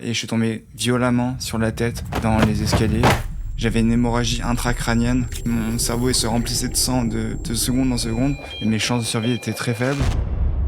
et je suis tombé violemment sur la tête dans les escaliers. J'avais une hémorragie intracrânienne. Mon cerveau se remplissait de sang de seconde en seconde et mes chances de survie étaient très faibles.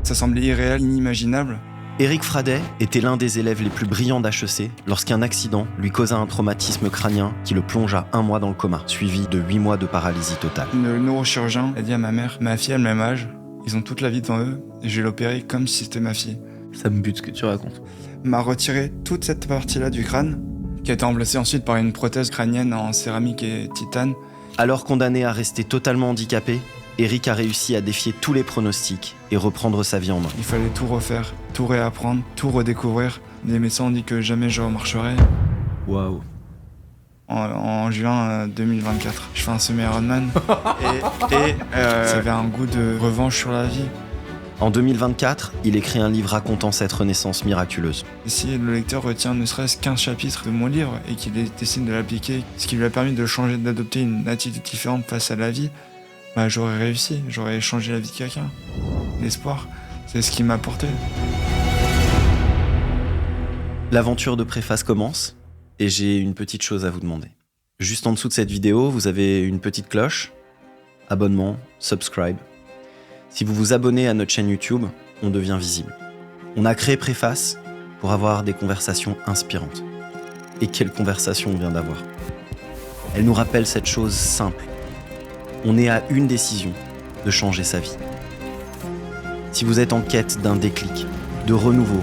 Ça semblait irréel, inimaginable. Éric Fradet était l'un des élèves les plus brillants d'HEC lorsqu'un accident lui causa un traumatisme crânien qui le plongea 1 mois dans le coma, suivi de 8 mois de paralysie totale. Le neurochirurgien a dit à ma mère, ma fille a le même âge, ils ont toute la vie devant eux et je vais l'opérer comme si c'était ma fille. Ça me bute ce que tu racontes. M'a retiré toute cette partie-là du crâne, qui a été remplacée ensuite par une prothèse crânienne en céramique et titane. Alors condamné à rester totalement handicapé, Éric a réussi à défier tous les pronostics et reprendre sa vie en main. Il fallait tout refaire, tout réapprendre, tout redécouvrir. Les médecins ont dit que jamais je remarcherais. Waouh. En juin 2024, je fais un semi-Ironman et ça avait un goût de revanche sur la vie. En 2024, il écrit un livre racontant cette renaissance miraculeuse. Si le lecteur retient ne serait-ce qu'un chapitre de mon livre et qu'il décide de l'appliquer, ce qui lui a permis de changer, d'adopter une attitude différente face à la vie, bah, j'aurais réussi, j'aurais changé la vie de quelqu'un. L'espoir, c'est ce qui m'a porté. L'aventure de Préface commence et j'ai une petite chose à vous demander. Juste en dessous de cette vidéo, vous avez une petite cloche, abonnement, subscribe. Si vous vous abonnez à notre chaîne YouTube, on devient visible. On a créé Préface pour avoir des conversations inspirantes. Et quelle conversation on vient d'avoir. Elle nous rappelle cette chose simple. On est à une décision de changer sa vie. Si vous êtes en quête d'un déclic, de renouveau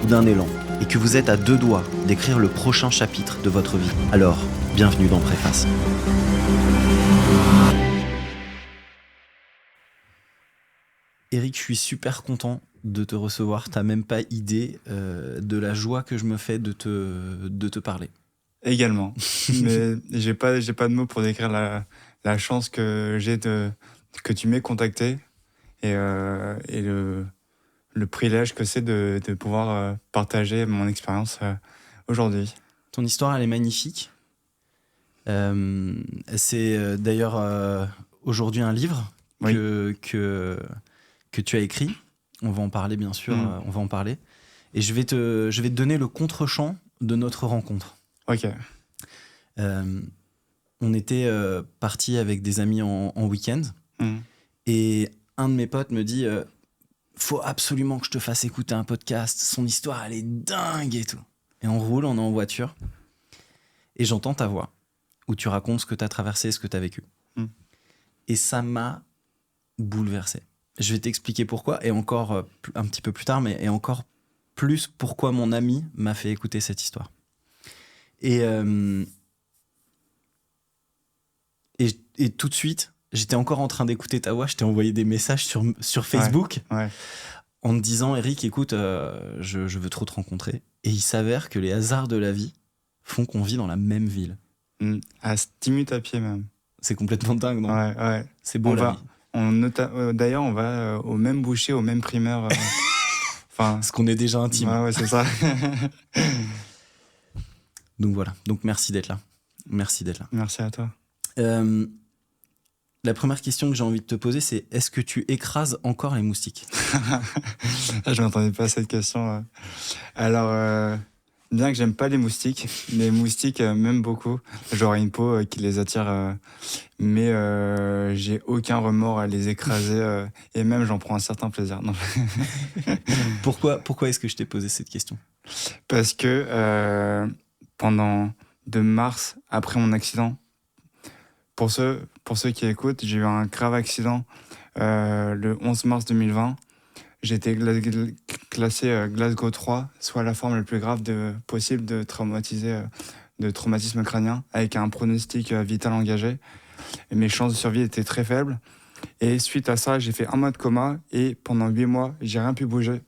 ou d'un élan, et que vous êtes à 2 doigts d'écrire le prochain chapitre de votre vie, alors bienvenue dans Préface. Éric, je suis super content de te recevoir. T'as même pas idée de la joie que je me fais de te parler. Également. Mais j'ai pas de mots pour décrire la chance que j'ai que tu m'aies contacté et le privilège que c'est de pouvoir partager mon expérience aujourd'hui. Ton histoire, elle est magnifique. C'est d'ailleurs aujourd'hui un livre Oui. que tu as écrit. On va en parler, bien sûr. On va en parler. Et je vais te donner le contre-champ de notre rencontre. Ok. On était partis avec des amis en week-end. Et un de mes potes me dit faut absolument que je te fasse écouter un podcast. Son histoire, elle est dingue et tout. Et on roule, on est en voiture. Et j'entends ta voix où tu racontes ce que tu as traversé, ce que tu as vécu. Et ça m'a bouleversé. Je vais t'expliquer pourquoi, et encore un petit peu plus tard, et encore plus pourquoi mon ami m'a fait écouter cette histoire. Et tout de suite, j'étais encore en train d'écouter ta voix, je t'ai envoyé des messages sur Facebook en te disant, Éric, écoute, je veux trop te rencontrer. Et il s'avère que les hasards de la vie font qu'on vit dans la même ville. À 10 minutes à pied même. C'est complètement dingue, non ? Ouais. C'est beau la vie. D'ailleurs, on va au même boucher, au même primeur. Parce qu'on est déjà intime. Ouais, c'est ça. Donc voilà. Donc merci d'être là. Merci à toi. La première question que j'ai envie de te poser, c'est est-ce que tu écrases encore les moustiques ? Je m'attendais pas à cette question. Alors, bien que j'aime pas les moustiques m'aiment beaucoup. J'aurais une peau qui les attire, mais j'ai aucun remords à les écraser et même j'en prends un certain plaisir. Non. Pourquoi est-ce que je t'ai posé cette question ? Parce que de mars, après mon accident, pour ceux qui écoutent, j'ai eu un grave accident le 11 mars 2020. J'ai été classé Glasgow 3, soit la forme la plus grave possible de traumatisme crânien, avec un pronostic vital engagé. Et mes chances de survie étaient très faibles. Et suite à ça, j'ai fait 1 mois de coma et pendant 8 mois, j'ai rien pu bouger.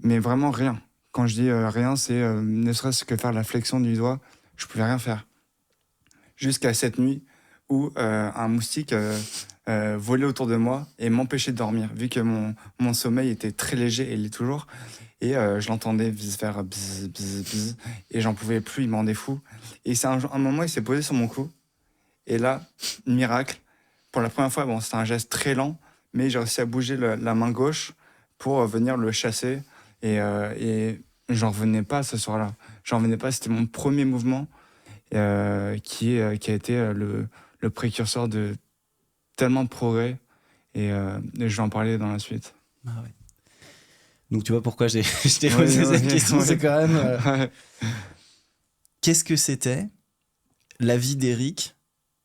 Mais vraiment rien. Quand je dis rien, c'est ne serait-ce que faire la flexion du doigt, je pouvais rien faire. Jusqu'à cette nuit où un moustique volait autour de moi et m'empêchait de dormir, vu que mon sommeil était très léger, et il l'est toujours. Et je l'entendais faire bzz, bzz, bzz, et j'en pouvais plus, il me rendait fou. Et c'est un moment, il s'est posé sur mon cou. Et là, miracle, pour la première fois, c'était un geste très lent, mais j'ai réussi à bouger la main gauche pour venir le chasser. Et j'en revenais pas ce soir-là. J'en revenais pas. C'était mon premier mouvement qui a été le précurseur de tellement de progrès. Et je vais en parler dans la suite. Ah ouais. Donc tu vois pourquoi je t'ai Ouais, posé cette ouais, question, ouais. c'est quand même... Ouais. Qu'est-ce que c'était la vie d'Eric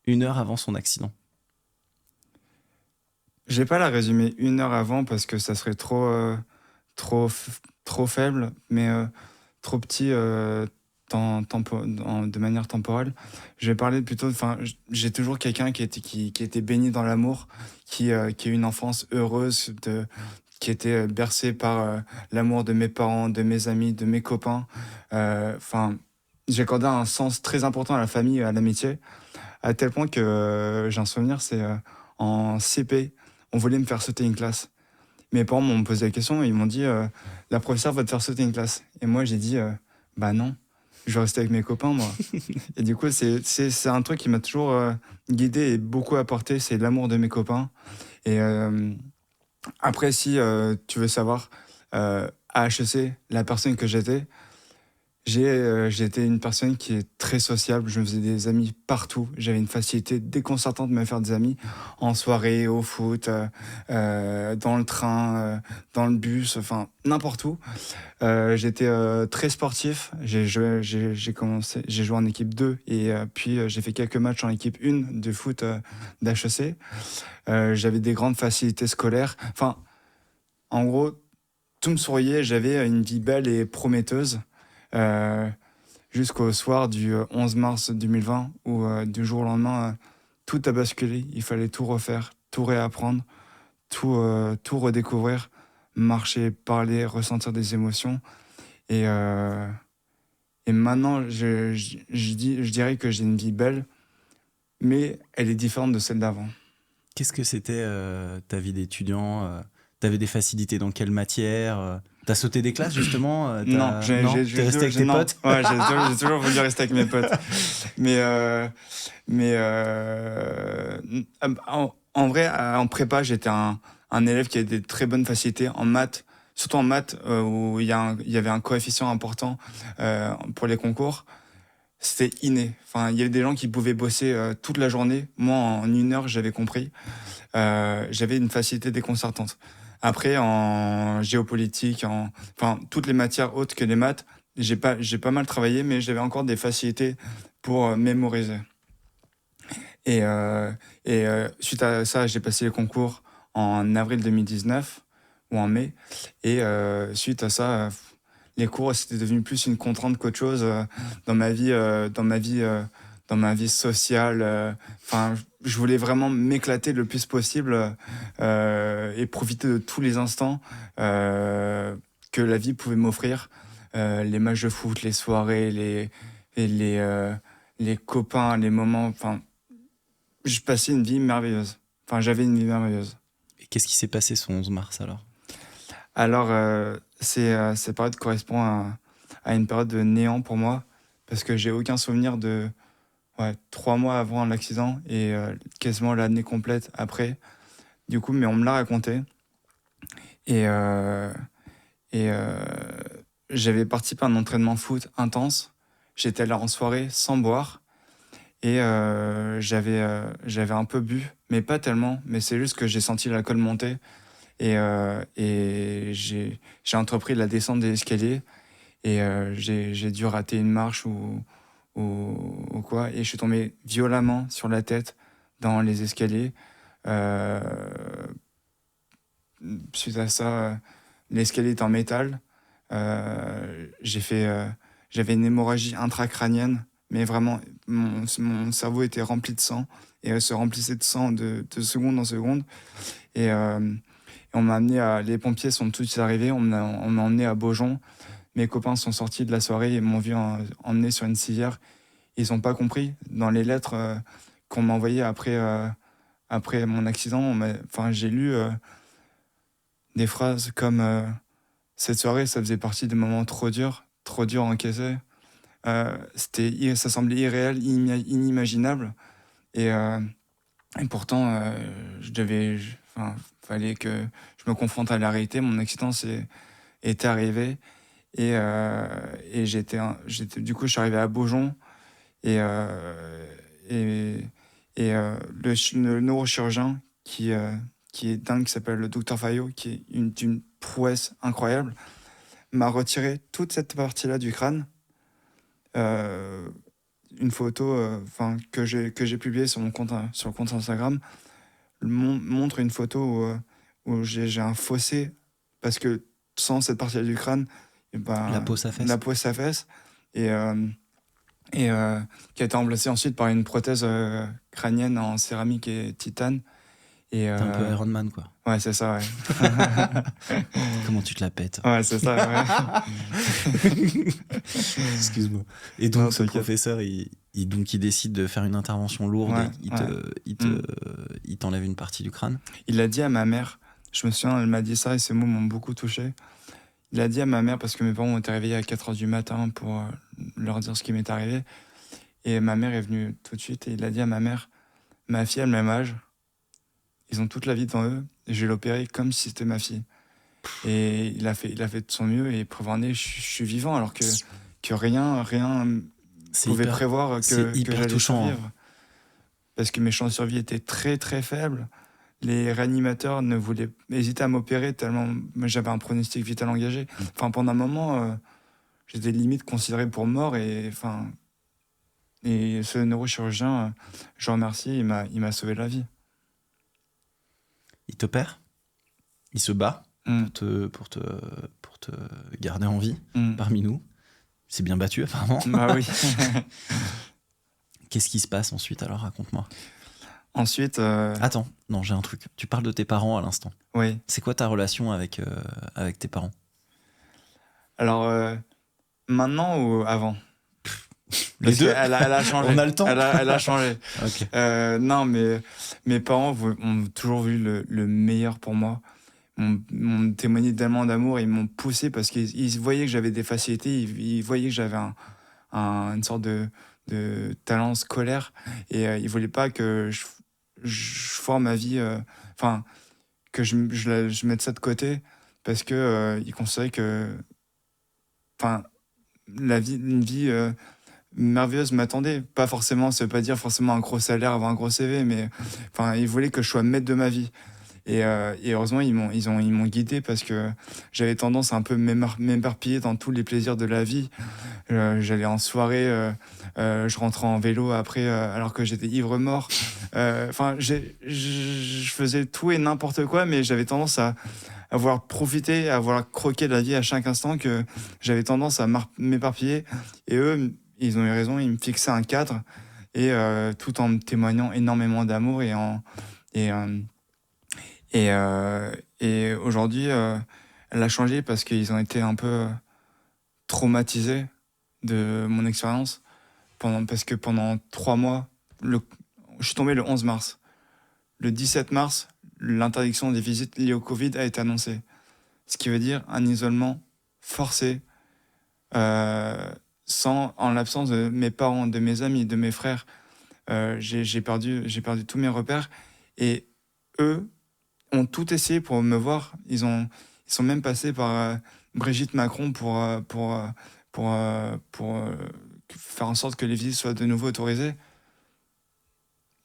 1 heure avant son accident? Je vais pas la résumer 1 heure avant parce que ça serait trop faible, mais trop petit de manière temporelle. Je vais parler plutôt, enfin, j'ai toujours quelqu'un qui était béni dans l'amour, qui a eu une enfance heureuse, qui était bercé par l'amour de mes parents, de mes amis, de mes copains. Enfin, j'ai accordé un sens très important à la famille, à l'amitié, à tel point que j'ai un souvenir, c'est en CP, on voulait me faire sauter une classe. Mes parents m'ont posé la question et ils m'ont dit la professeure va te faire sauter une classe. Et moi j'ai dit bah non, je vais rester avec mes copains moi. Et du coup c'est un truc qui m'a toujours guidé et beaucoup apporté, c'est l'amour de mes copains. Et après si tu veux savoir à HEC la personne que j'étais, j'ai été une personne qui est très sociable, je me faisais des amis partout, j'avais une facilité déconcertante de me faire des amis en soirée, au foot, dans le train, dans le bus, enfin n'importe où. J'étais très sportif, j'ai joué en équipe 2 et puis j'ai fait quelques matchs en équipe 1 de foot d'HEC. J'avais des grandes facilités scolaires, enfin en gros tout me souriait, j'avais une vie belle et prometteuse. Euh, Jusqu'au soir du 11 mars 2020 où du jour au lendemain, tout a basculé. Il fallait tout refaire, tout réapprendre, tout redécouvrir, marcher, parler, ressentir des émotions. Et, euh, et maintenant, je dirais que j'ai une vie belle, mais elle est différente de celle d'avant. Qu'est-ce que c'était ta vie d'étudiant T'avais des facilités dans quelle matière T'as sauté des classes justement Non, Non, t'es resté avec tes non, potes? ouais, j'ai toujours voulu rester avec mes potes. Mais, en vrai, en prépa, j'étais un élève qui avait des très bonnes facilités en maths, surtout en maths, où il y avait un coefficient important pour les concours. C'était inné. Enfin, il y avait des gens qui pouvaient bosser toute la journée. Moi, en 1 heure, j'avais compris. J'avais une facilité déconcertante. Après, en géopolitique, enfin, toutes les matières autres que les maths, j'ai pas mal travaillé, mais j'avais encore des facilités pour mémoriser. Et, euh, Suite à ça, j'ai passé les concours en avril 2019 ou en mai. Et suite à ça, les cours, c'était devenu plus une contrainte qu'autre chose dans ma vie, dans ma vie sociale. Enfin, je voulais vraiment m'éclater le plus possible et profiter de tous les instants que la vie pouvait m'offrir. Les matchs de foot, les soirées, et les copains, les moments. Enfin, je passais une vie merveilleuse. Enfin, j'avais une vie merveilleuse. Et qu'est-ce qui s'est passé ce 11 mars alors? Alors, cette période correspond à une période de néant pour moi, parce que j'ai aucun souvenir de 3 mois avant l'accident et quasiment l'année complète après. Du coup, mais on me l'a raconté. Et, euh, et j'avais participé à un entraînement foot intense. J'étais allé en soirée sans boire. Et j'avais un peu bu, mais pas tellement. Mais c'est juste que j'ai senti l'alcool monter. Et j'ai entrepris la descente des escaliers. Et j'ai dû rater une marche ou quoi. Et je suis tombé violemment sur la tête dans les escaliers. Euh, Suite à ça, l'escalier est en métal. J'avais une hémorragie intracrânienne, mais vraiment, mon cerveau était rempli de sang et se remplissait de sang de seconde en seconde. Et, on m'a amené les pompiers sont tous arrivés, on m'a emmené à Beaujon. Mes copains sont sortis de la soirée et m'ont vu emmené sur une civière. Ils n'ont pas compris. Dans les lettres qu'on m'a envoyées après mon accident, enfin, j'ai lu des phrases comme cette soirée, ça faisait partie des moments trop durs à encaisser. Ça semblait irréel, inimaginable. Et, euh, et pourtant, enfin, fallait que je me confronte à la réalité. Mon accident était arrivé. Et du coup, je suis arrivé à Beaujon. Et, le neurochirurgien qui est dingue, qui s'appelle le docteur Fayot, qui est d'une prouesse incroyable, m'a retiré toute cette partie-là du crâne. Une photo que j'ai publiée sur le compte Instagram montre une photo où j'ai un fossé, parce que sans cette partie-là du crâne, La peau s'affaisse. Et qui a été remplacée ensuite par une prothèse crânienne en céramique et titane. T'es un peu Iron Man, quoi. Ouais, c'est ça, ouais. Comment tu te la pètes? Ouais, c'est ça, ouais. Excuse-moi. Et donc, Non, ce professeur, il décide de faire une intervention lourde, ouais, il t'enlève une partie du crâne. Il l'a dit à ma mère. Je me souviens, elle m'a dit ça et ces mots m'ont beaucoup touché. Il a dit à ma mère, parce que mes parents ont été réveillés à 4h du matin pour leur dire ce qui m'est arrivé. Et ma mère est venue tout de suite et il a dit à ma mère, ma fille a le même âge, ils ont toute la vie devant eux, et je vais l'opérer comme si c'était ma fille. Et il a fait de son mieux, et preuve en est, je suis vivant, alors que rien pouvait prévoir que j'allais touchant, survivre. Parce que mes chances de survie étaient très très faibles. Les réanimateurs hésitaient à m'opérer tellement j'avais un pronostic vital engagé. Enfin, pendant un moment, j'étais limite considéré pour mort. Et ce neurochirurgien, je remercie, il m'a sauvé la vie. Il t'opère, il se bat pour te garder en vie parmi nous. Il s'est bien battu, apparemment. Bah oui. Qu'est-ce qui se passe ensuite, alors? Raconte-moi. Ensuite... Attends, non, j'ai un truc. Tu parles de tes parents à l'instant. Oui. C'est quoi ta relation avec tes parents? Alors, maintenant ou avant? Les deux. Elle a changé. On a le temps. Elle a changé. Okay. Non, mais mes parents ont toujours vu le meilleur pour moi. M'ont témoigné tellement d'amour, ils m'ont poussé parce qu'ils voyaient que j'avais des facilités, ils voyaient que j'avais une sorte de talent scolaire, et ils voulaient pas que je foire ma vie, que je mette ça de côté, parce que ils considéraient que une vie merveilleuse m'attendait. Pas forcément, ça veut pas dire forcément un gros salaire, avoir un gros CV, mais ils voulaient que je sois maître de ma vie. Et heureusement, ils m'ont guidé, parce que j'avais tendance à un peu m'éparpiller dans tous les plaisirs de la vie. J'allais en soirée, je rentrais en vélo après, alors que j'étais ivre-mort. Je faisais tout et n'importe quoi, mais j'avais tendance à vouloir profiter, à vouloir croquer la vie à chaque instant, que j'avais tendance à m'éparpiller. Et eux, ils ont eu raison, ils me fixaient un cadre, et tout en me témoignant énormément d'amour. Et aujourd'hui, elle a changé parce qu'ils ont été un peu traumatisés de mon expérience. Parce que pendant 3 mois, je suis tombé le 11 mars. Le 17 mars, l'interdiction des visites liées au Covid a été annoncée. Ce qui veut dire un isolement forcé, en l'absence de mes parents, de mes amis, de mes frères. J'ai perdu tous mes repères. Et eux ont tout essayé pour me voir. Ils sont même passés par Brigitte Macron pour faire en sorte que les visites soient de nouveau autorisées.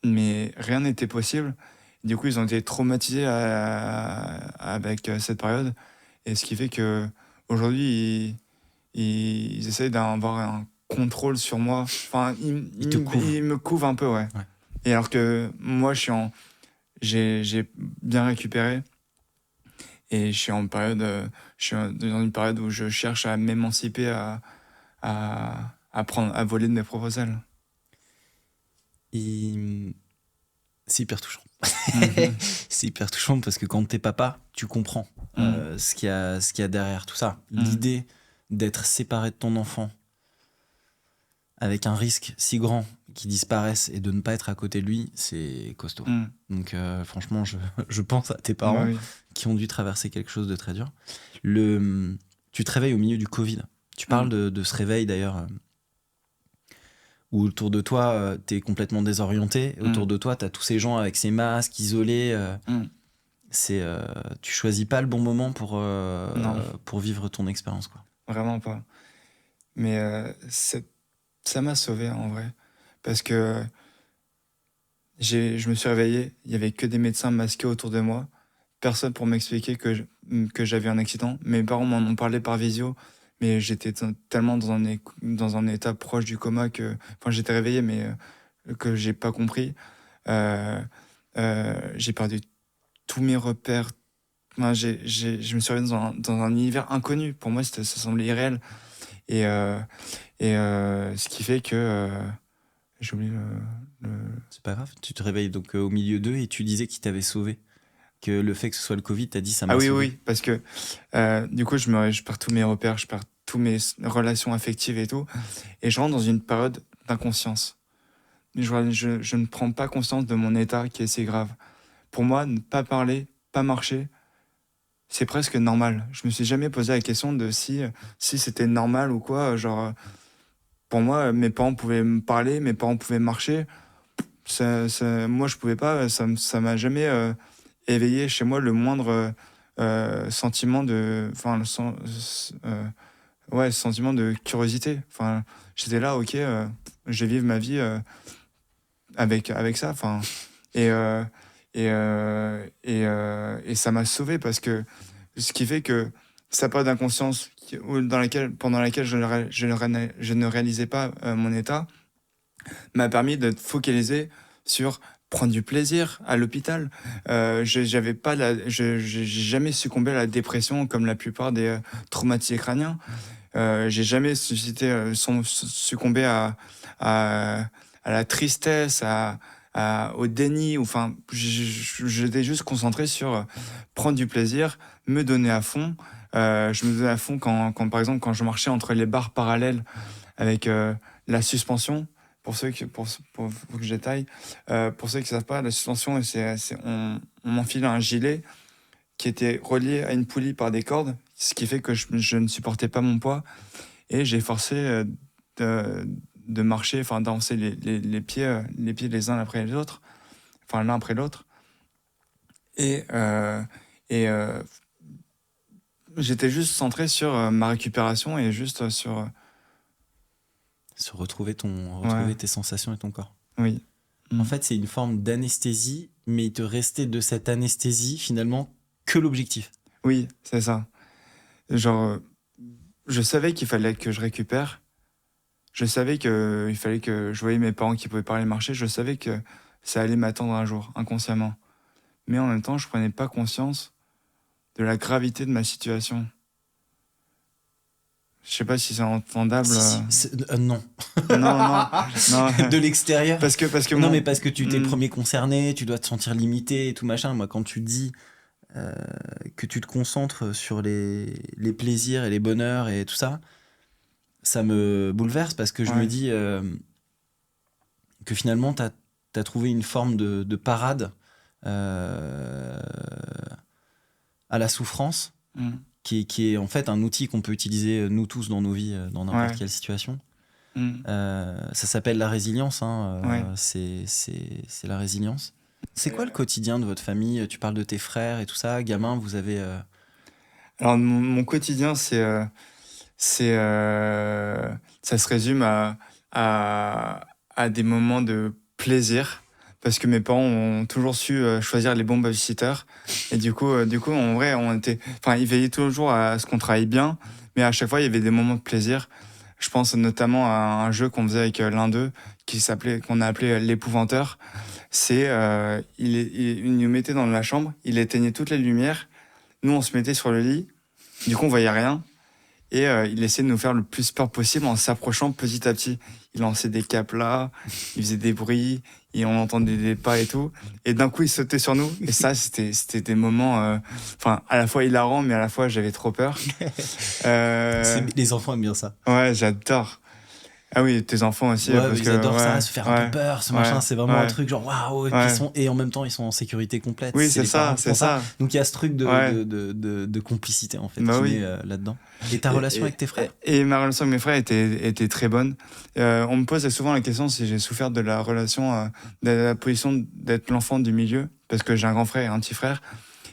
Mais rien n'était possible. Du coup, ils ont été traumatisés avec cette période. Et ce qui fait qu'aujourd'hui, ils essayent d'avoir un contrôle sur moi. Enfin, ils me couvrent un peu, ouais. Et alors que moi, j'ai bien récupéré. Et je suis dans une période où je cherche à m'émanciper, à voler de mes propres ailes. C'est hyper touchant. C'est hyper touchant parce que quand t'es papa, tu comprends ce qu'il y a derrière tout ça. L'idée d'être séparé de ton enfant avec un risque si grand qu'il disparaisse et de ne pas être à côté de lui, c'est costaud. Donc franchement, je pense à tes parents qui ont dû traverser quelque chose de très dur. Tu te réveilles au milieu du Covid. Tu parles de ce réveil d'ailleurs, où autour de toi, t'es complètement désorienté. Autour de toi, t'as tous ces gens avec ces masques, isolés. Tu choisis pas le bon moment pour vivre ton expérience, quoi. vraiment pas. Mais ça m'a sauvé en vrai. Parce que je me suis réveillé, il y avait que des médecins masqués autour de moi. Personne pour m'expliquer que j'avais un accident. Mes parents m'en ont parlé par visio, mais j'étais tellement dans un état proche du coma que. Enfin, j'étais réveillé, mais que j'ai pas compris. J'ai perdu tous mes repères. Enfin, je me suis réveillé dans un univers inconnu. Pour moi, ça semblait irréel. Et, ce qui fait que. J'ai oublié le... C'est pas grave, tu te réveilles donc au milieu d'eux et tu disais qu'ils t'avaient sauvé. Que le fait que ce soit le Covid, t'as dit ça m'a Ah oui, sauvé. oui, parce que du coup, je perds tous mes repères, je perds toutes mes relations affectives et tout. Et je rentre dans une période d'inconscience. Je ne prends pas conscience de mon état qui est si grave. Pour moi, ne pas parler, pas marcher, c'est presque normal. Je me suis jamais posé la question de si c'était normal ou quoi. Genre, pour moi, mes parents pouvaient me parler, mes parents pouvaient marcher. Moi, je pouvais pas. Ça m'a jamais éveillé chez moi le moindre sentiment de, enfin, sentiment de curiosité. Enfin, j'étais là, ok, je vais vivre ma vie avec ça. Enfin, et et ça m'a sauvé parce que ce qui fait que ça part d'inconscience pendant laquelle je ne réalisais pas mon état m'a permis de focaliser sur prendre du plaisir à l'hôpital. J'avais pas j'ai jamais succombé à la dépression comme la plupart des traumatisés crâniens. J'ai jamais succombé à la tristesse, au déni. Enfin, j'étais juste concentré sur prendre du plaisir, me donner à fond. Je me donnais à fond par exemple, quand je marchais entre les barres parallèles avec la suspension. Faut que je détaille. Pour ceux qui ne savent pas, la suspension, on m'enfile un gilet qui était relié à une poulie par des cordes, ce qui fait que je ne supportais pas mon poids. Et j'ai forcé de marcher, enfin d'avancer les pieds les uns après les autres, enfin l'un après l'autre. Et j'étais juste centré sur ma récupération et juste sur... Se retrouver tes sensations et ton corps. Oui. En fait, c'est une forme d'anesthésie, mais il te restait de cette anesthésie, finalement, que l'objectif. Oui, c'est ça. Genre, je savais qu'il fallait que je récupère. Je savais qu'il fallait que je voyais mes parents qui pouvaient parler marcher. Je savais que ça allait m'attendre un jour, inconsciemment. Mais en même temps, je prenais pas conscience de la gravité de ma situation. Je sais pas si c'est entendable. Non. Non. De l'extérieur. Parce que non, mais parce que tu t'es le premier concerné, tu dois te sentir limité et tout machin. Moi, quand tu dis que tu te concentres sur les plaisirs et les bonheurs et tout ça, ça me bouleverse parce que je me dis que finalement, t'as trouvé une forme de parade à la souffrance. Qui est en fait un outil qu'on peut utiliser nous tous dans nos vies, dans n'importe quelle situation. Ça s'appelle la résilience, c'est la résilience. C'est quoi le quotidien de votre famille ? Tu parles de tes frères et tout ça, gamin, vous avez... Alors mon quotidien, ça se résume à des moments de plaisir. Parce que mes parents ont toujours su choisir les bons babysitters. Et du coup, en vrai, ils veillaient toujours à ce qu'on travaille bien. Mais à chaque fois, il y avait des moments de plaisir. Je pense notamment à un jeu qu'on faisait avec l'un d'eux, qu'on a appelé l'épouvanteur. Il nous mettait dans la chambre, il éteignait toutes les lumières. Nous, on se mettait sur le lit. Du coup, on voyait rien. Et il essayait de nous faire le plus peur possible en s'approchant petit à petit. Il lançait des caplas, il faisait des bruits, et on entendait des pas et tout. Et d'un coup, il sautait sur nous. Et ça, c'était des moments, à la fois hilarants, mais à la fois, j'avais trop peur. Les enfants aiment bien ça. Ouais, j'adore. Ah oui, tes enfants aussi. Ouais, parce ils que, adorent ça, se faire un peu peur, ce machin, c'est vraiment un truc genre waouh, et en même temps ils sont en sécurité complète. Oui, c'est ça. Donc il y a ce truc de complicité en fait qui est là-dedans. Et ta relation avec tes frères ? Et ma relation avec mes frères était très bonne. On me pose souvent la question si j'ai souffert de la relation, de la position d'être l'enfant du milieu, parce que j'ai un grand frère et un petit frère.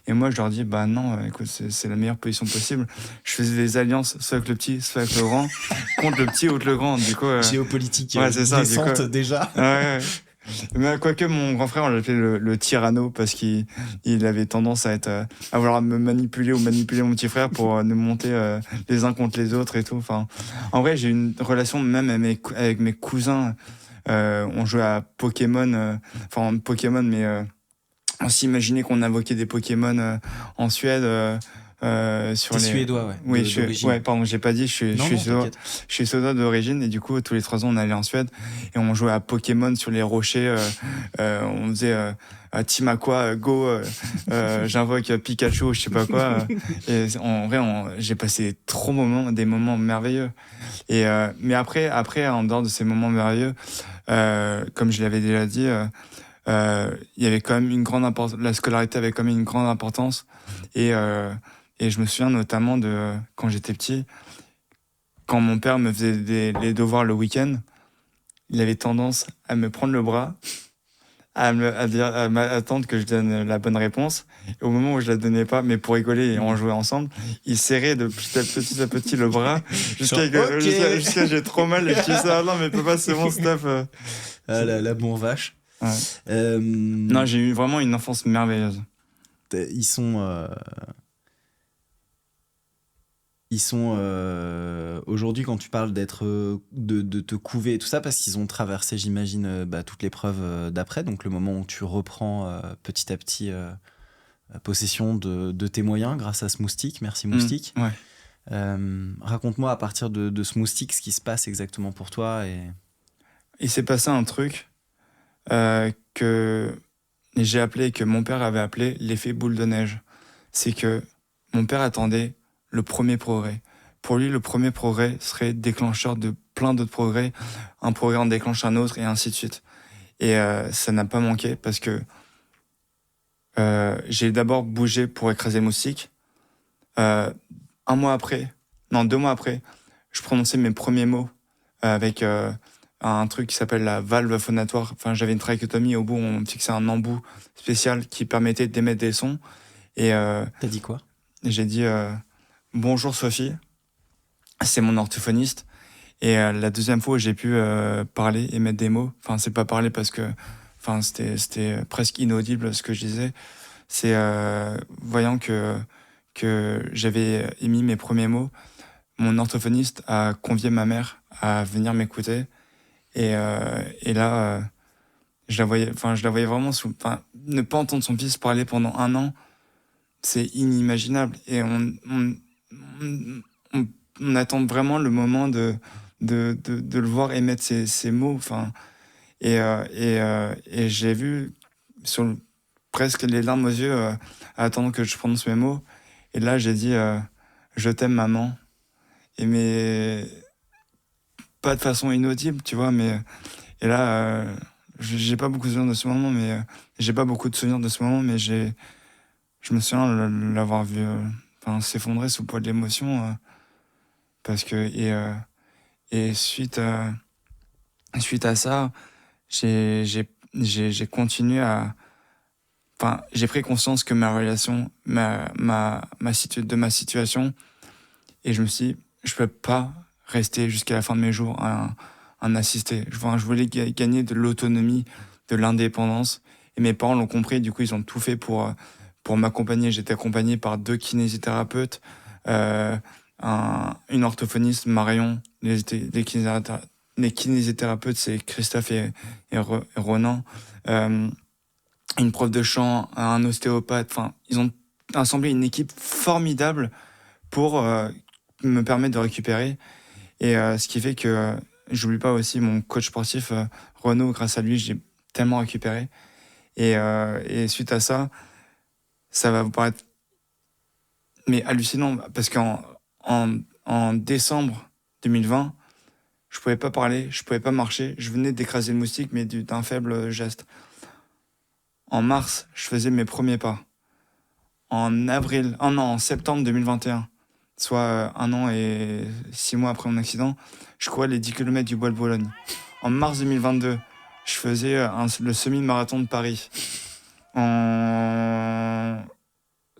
Et moi, je leur dis, bah non, écoute, c'est la meilleure position possible. Je faisais des alliances, soit avec le petit, soit avec le grand, contre le petit ou contre le grand. Du coup, Géopolitique ouais, c'est ça, du naissante coup. déjà. Ouais. Mais quoique mon grand frère, on l'appelait le tyranno parce qu'il avait tendance à vouloir me manipuler ou manipuler mon petit frère pour nous monter les uns contre les autres et tout. Enfin, en vrai, j'ai une relation même avec mes cousins. On jouait à Pokémon, enfin Pokémon, mais on s'imaginait qu'on invoquait des Pokémon en Suède. Sur T'es les... suédois, ouais. Oui, d'origine. ouais, pardon, j'ai pas dit, je suis suédois. t'inquiète. Je suis suédois d'origine et du coup, tous les 3 ans, on allait en Suède et on jouait à Pokémon sur les rochers. On faisait Team Aqua, Go, j'invoque Pikachu, je sais pas quoi. Et en vrai, j'ai passé des moments merveilleux. Et, mais après, en dehors de ces moments merveilleux, comme je l'avais déjà dit, il y avait quand même une grande importance. La scolarité avait quand même une grande importance. Et je me souviens notamment de quand j'étais petit, quand mon père me faisait les devoirs le week-end, il avait tendance à me prendre le bras, à m'attendre que je donne la bonne réponse. Et au moment où je la donnais pas, mais pour rigoler et en jouer ensemble, il serrait de petit à petit le bras jusqu'à que j'ai trop mal et je dis ça, non mais papa c'est bon Steph. Ah la bon vache. Ouais. Non, j'ai eu vraiment une enfance merveilleuse. Ils sont aujourd'hui, quand tu parles de te couver et tout ça, parce qu'ils ont traversé, j'imagine, toute l'épreuve d'après, donc le moment où tu reprends petit à petit possession de tes moyens grâce à ce moustique. Merci moustique. Ouais. Raconte-moi à partir de ce moustique ce qui se passe exactement pour toi. Il s'est passé un truc que mon père avait appelé l'effet boule de neige. C'est que mon père attendait le premier progrès. Pour lui, le premier progrès serait déclencheur de plein d'autres progrès. Un progrès en déclenche un autre et ainsi de suite. Et ça n'a pas manqué parce que j'ai d'abord bougé pour écraser le moustique. 2 mois après, je prononçais mes premiers mots avec un truc qui s'appelle la valve phonatoire. Enfin, j'avais une trachéotomie au bout, on me fixait un embout spécial qui permettait d'émettre des sons. Et T'as dit quoi ? j'ai dit bonjour Sophie, c'est mon orthophoniste. Et la deuxième fois où j'ai pu parler, émettre des mots, enfin c'est pas parler parce que c'était presque inaudible ce que je disais, c'est voyant que j'avais émis mes premiers mots, mon orthophoniste a convié ma mère à venir m'écouter. Et là, je la voyais vraiment ne pas entendre son fils parler pendant 1 an, c'est inimaginable. Et on attend vraiment le moment de le voir émettre ces mots. Enfin, et j'ai vu presque les larmes aux yeux à attendre que je prononce mes mots. Et là, j'ai dit je t'aime maman. Mais pas de façon inaudible, tu vois, mais et là j'ai pas beaucoup de souvenirs de ce moment, mais je me souviens l'avoir vu s'effondrer sous le poids de l'émotion parce que et suite à ça, j'ai continué j'ai pris conscience que ma relation de ma situation, et je me suis dit, je peux pas rester jusqu'à la fin de mes jours un assisté. Je voulais gagner de l'autonomie, de l'indépendance. Et mes parents l'ont compris, du coup, ils ont tout fait pour m'accompagner. J'étais accompagné par 2 kinésithérapeutes, une orthophoniste, Marion. Les kinésithérapeutes, c'est Christophe et Ronan. Une prof de chant, un ostéopathe. Enfin, ils ont assemblé une équipe formidable pour me permettre de récupérer. Et ce qui fait que j'oublie pas aussi mon coach sportif, Renaud. Grâce à lui, j'ai tellement récupéré. Et suite à ça, ça va vous paraître mais hallucinant, parce en décembre 2020, je pouvais pas parler, je pouvais pas marcher, je venais d'écraser le moustique, mais d'un faible geste. En mars, je faisais mes premiers pas. En septembre 2021, soit 1 an et 6 mois après mon accident, je courais les 10 km du Bois de Boulogne. En mars 2022, je faisais le semi-marathon de Paris. En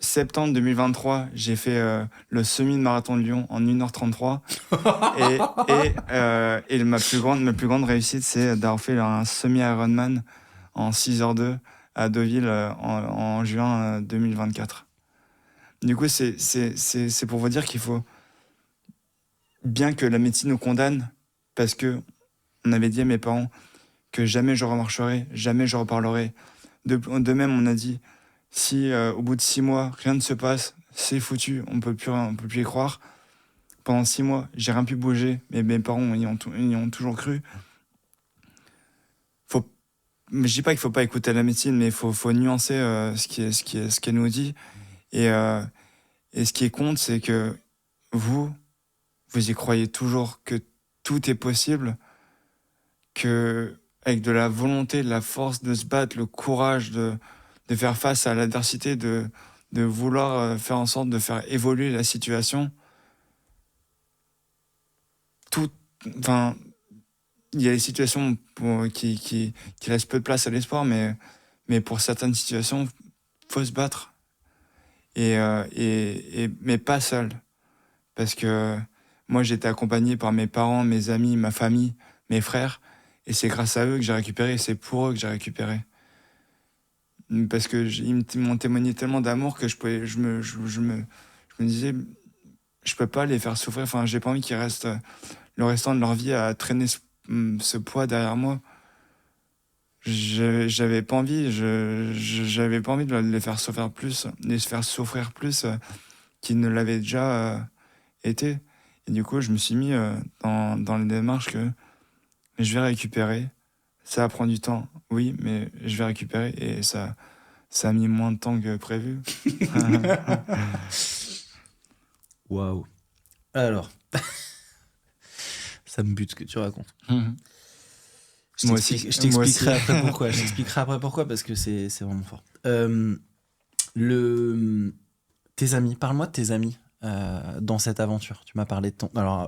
septembre 2023, j'ai fait le semi-marathon de Lyon en 1h33. et ma plus grande réussite, c'est d'avoir fait un semi-Ironman en 6h02 à Deauville en juin 2024. Du coup, c'est pour vous dire qu'il faut, bien que la médecine nous condamne, parce que on avait dit à mes parents que jamais je remarcherai, jamais je reparlerai. De même, on a dit, si au bout de 6 mois, rien ne se passe, c'est foutu, on peut plus y croire. Pendant 6 mois, j'ai rien pu bouger, mais mes parents y ont toujours cru. Je dis pas qu'il faut pas écouter la médecine, mais il faut nuancer ce qu'elle nous dit. Et ce qui compte, c'est que vous y croyez toujours que tout est possible, que avec de la volonté, de la force de se battre, le courage de faire face à l'adversité, de vouloir faire en sorte de faire évoluer la situation. Enfin, il y a des situations qui laissent peu de place à l'espoir, mais pour certaines situations, faut se battre. Mais pas seul. Parce que moi, j'étais accompagné par mes parents, mes amis, ma famille, mes frères. Et c'est grâce à eux que j'ai récupéré, c'est pour eux que j'ai récupéré. Parce qu'ils m'ont témoigné tellement d'amour que je me disais, je peux pas les faire souffrir. Enfin, j'ai pas envie qu'ils restent le restant de leur vie à traîner ce poids derrière moi. J'avais pas envie, j'avais pas envie de les faire souffrir plus, qu'ils ne l'avaient déjà été. Et du coup, je me suis mis dans les démarches que je vais récupérer. Ça va prendre du temps, oui, mais je vais récupérer et ça a mis moins de temps que prévu. Waouh. Alors, ça me bute ce que tu racontes. Moi aussi. Je t'expliquerai après pourquoi. Je t'expliquerai après pourquoi parce que c'est vraiment fort. Tes amis, parle-moi de tes amis dans cette aventure. Tu m'as parlé de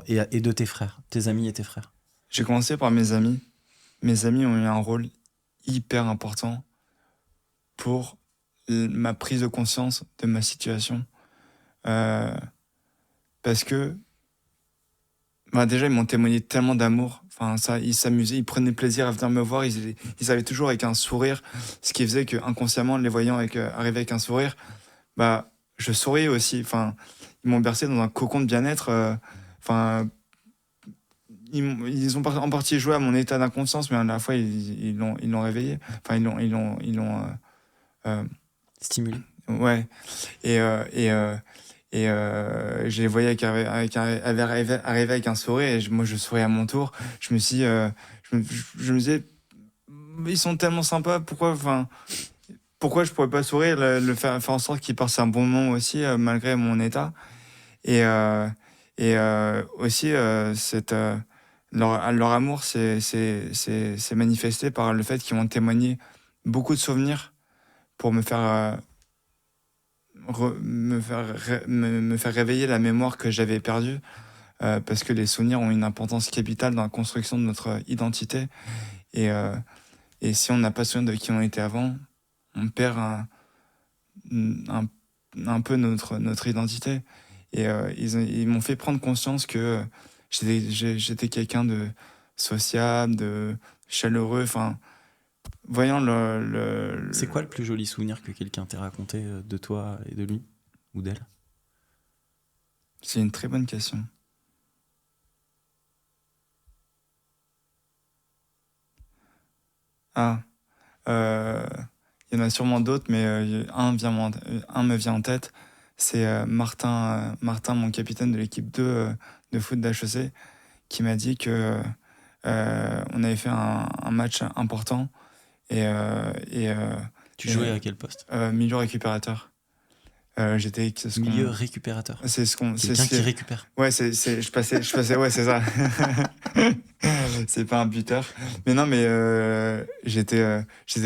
et de tes frères, tes amis et tes frères. J'ai commencé par mes amis. Mes amis ont eu un rôle hyper important pour ma prise de conscience de ma situation. Parce que déjà, ils m'ont témoigné tellement d'amour. Enfin, ça, ils s'amusaient, ils prenaient plaisir à venir me voir. Ils avaient toujours avec un sourire, ce qui faisait que inconsciemment, les voyant arriver avec un sourire, je souriais aussi. Enfin, ils m'ont bercé dans un cocon de bien-être. Enfin, ils ont en partie joué à mon état d'inconscience, mais à la fois ils l'ont réveillé. Enfin, ils l'ont stimulé. Ouais. Et je les voyais arriver avec un sourire et moi je souriais à mon tour. Je me me disais, ils sont tellement sympas, pourquoi je pourrais pas sourire, faire en sorte qu'ils passent un bon moment aussi malgré mon état. Et aussi leur amour c'est manifesté par le fait qu'ils m'ont témoigné beaucoup de souvenirs pour me faire me faire réveiller la mémoire que j'avais perdue, parce que les souvenirs ont une importance capitale dans la construction de notre identité. Et si on n'a pas souvenir de qui on était avant, on perd un peu notre identité. Et ils m'ont fait prendre conscience que j'étais quelqu'un de sociable, de chaleureux. Enfin, voyant C'est quoi le plus joli souvenir que quelqu'un t'ait raconté de toi et de lui ou d'elle? C'est une très bonne question. Il y en a sûrement d'autres, mais un me vient en tête. C'est Martin, mon capitaine de l'équipe 2 de foot d'HEC, qui m'a dit que on avait fait un match important. Tu jouais à quel poste? Milieu récupérateur. J'étais milieu récupérateur. C'est ce qu'on. Quelqu'un qui récupère. Ouais, je passais. Ouais, c'est ça. C'est pas un buteur. Mais non, mais j'étais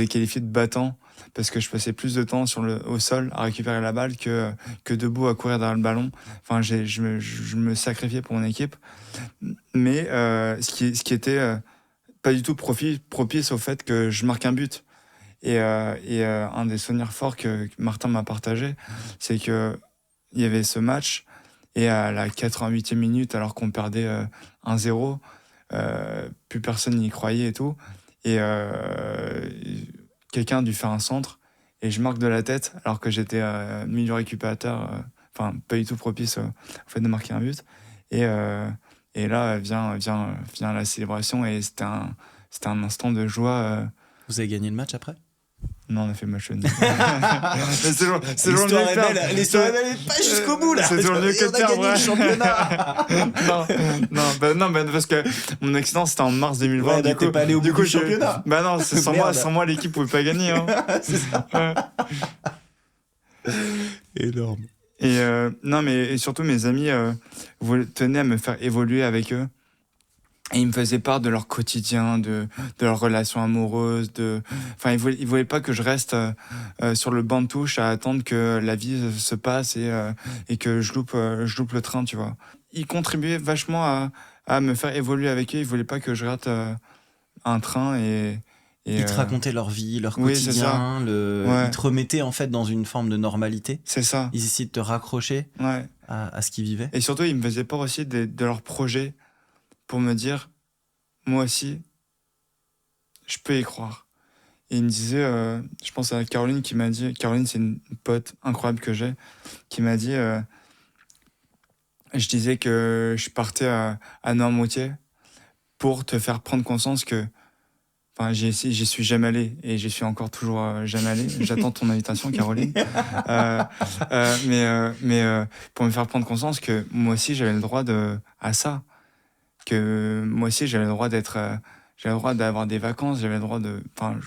qualifié de battant parce que je passais plus de temps au sol à récupérer la balle que debout à courir derrière le ballon. Enfin, je me sacrifiais pour mon équipe. Mais ce qui était pas du tout propice au fait que je marque un but. Un des souvenirs forts que Martin m'a partagé, c'est que il y avait ce match et à la 88e minute, alors qu'on perdait 1-0, plus personne n'y croyait et tout. Et quelqu'un a dû faire un centre et je marque de la tête alors que j'étais milieu récupérateur, enfin pas du tout propice au fait de marquer un but. Et là vient la célébration et c'était un instant de joie. Vous avez gagné le match après? Non, on a fait match nul. C'est toujours mieux que perdre. L'histoire est belle, pas jusqu'au bout là. C'est toujours mieux que On a gagné perdre. le championnat. non, parce que mon accident c'était en mars 2020. Ouais, du coup, t'es pas allé au bout du je- championnat. Bah non, c'est Merde. sans moi l'équipe pouvait pas gagner. Hein. C'est ça. Ouais. Énorme. Et non, mais et surtout mes amis tenaient à me faire évoluer avec eux. Et ils me faisaient part de leur quotidien, de leurs relations amoureuses. Enfin, ils voulaient pas que je reste sur le banc de touche à attendre que la vie se passe et que je loupe le train, tu vois. Ils contribuaient vachement à me faire évoluer avec eux. Ils voulaient pas que je rate un train et Ils te racontaient leur vie, leur oui, c'est quotidien. Ouais. Ils te remettaient en fait dans une forme de normalité. C'est ça. Ils essayaient de te raccrocher Ouais. à ce qu'ils vivaient. Et surtout, ils me faisaient part aussi de leurs projets pour me dire, moi aussi, je peux y croire. Et il me disait, je pense à Caroline qui m'a dit, Caroline c'est une pote incroyable que j'ai, qui m'a dit, je disais que je partais à Noirmoutier pour te faire prendre conscience que, enfin j'y suis jamais allé et j'y suis encore toujours jamais allé. J'attends ton invitation, Caroline. Mais pour me faire prendre conscience que moi aussi j'avais le droit à ça, que moi aussi j'avais le droit j'avais le droit d'avoir des vacances, j'avais le droit enfin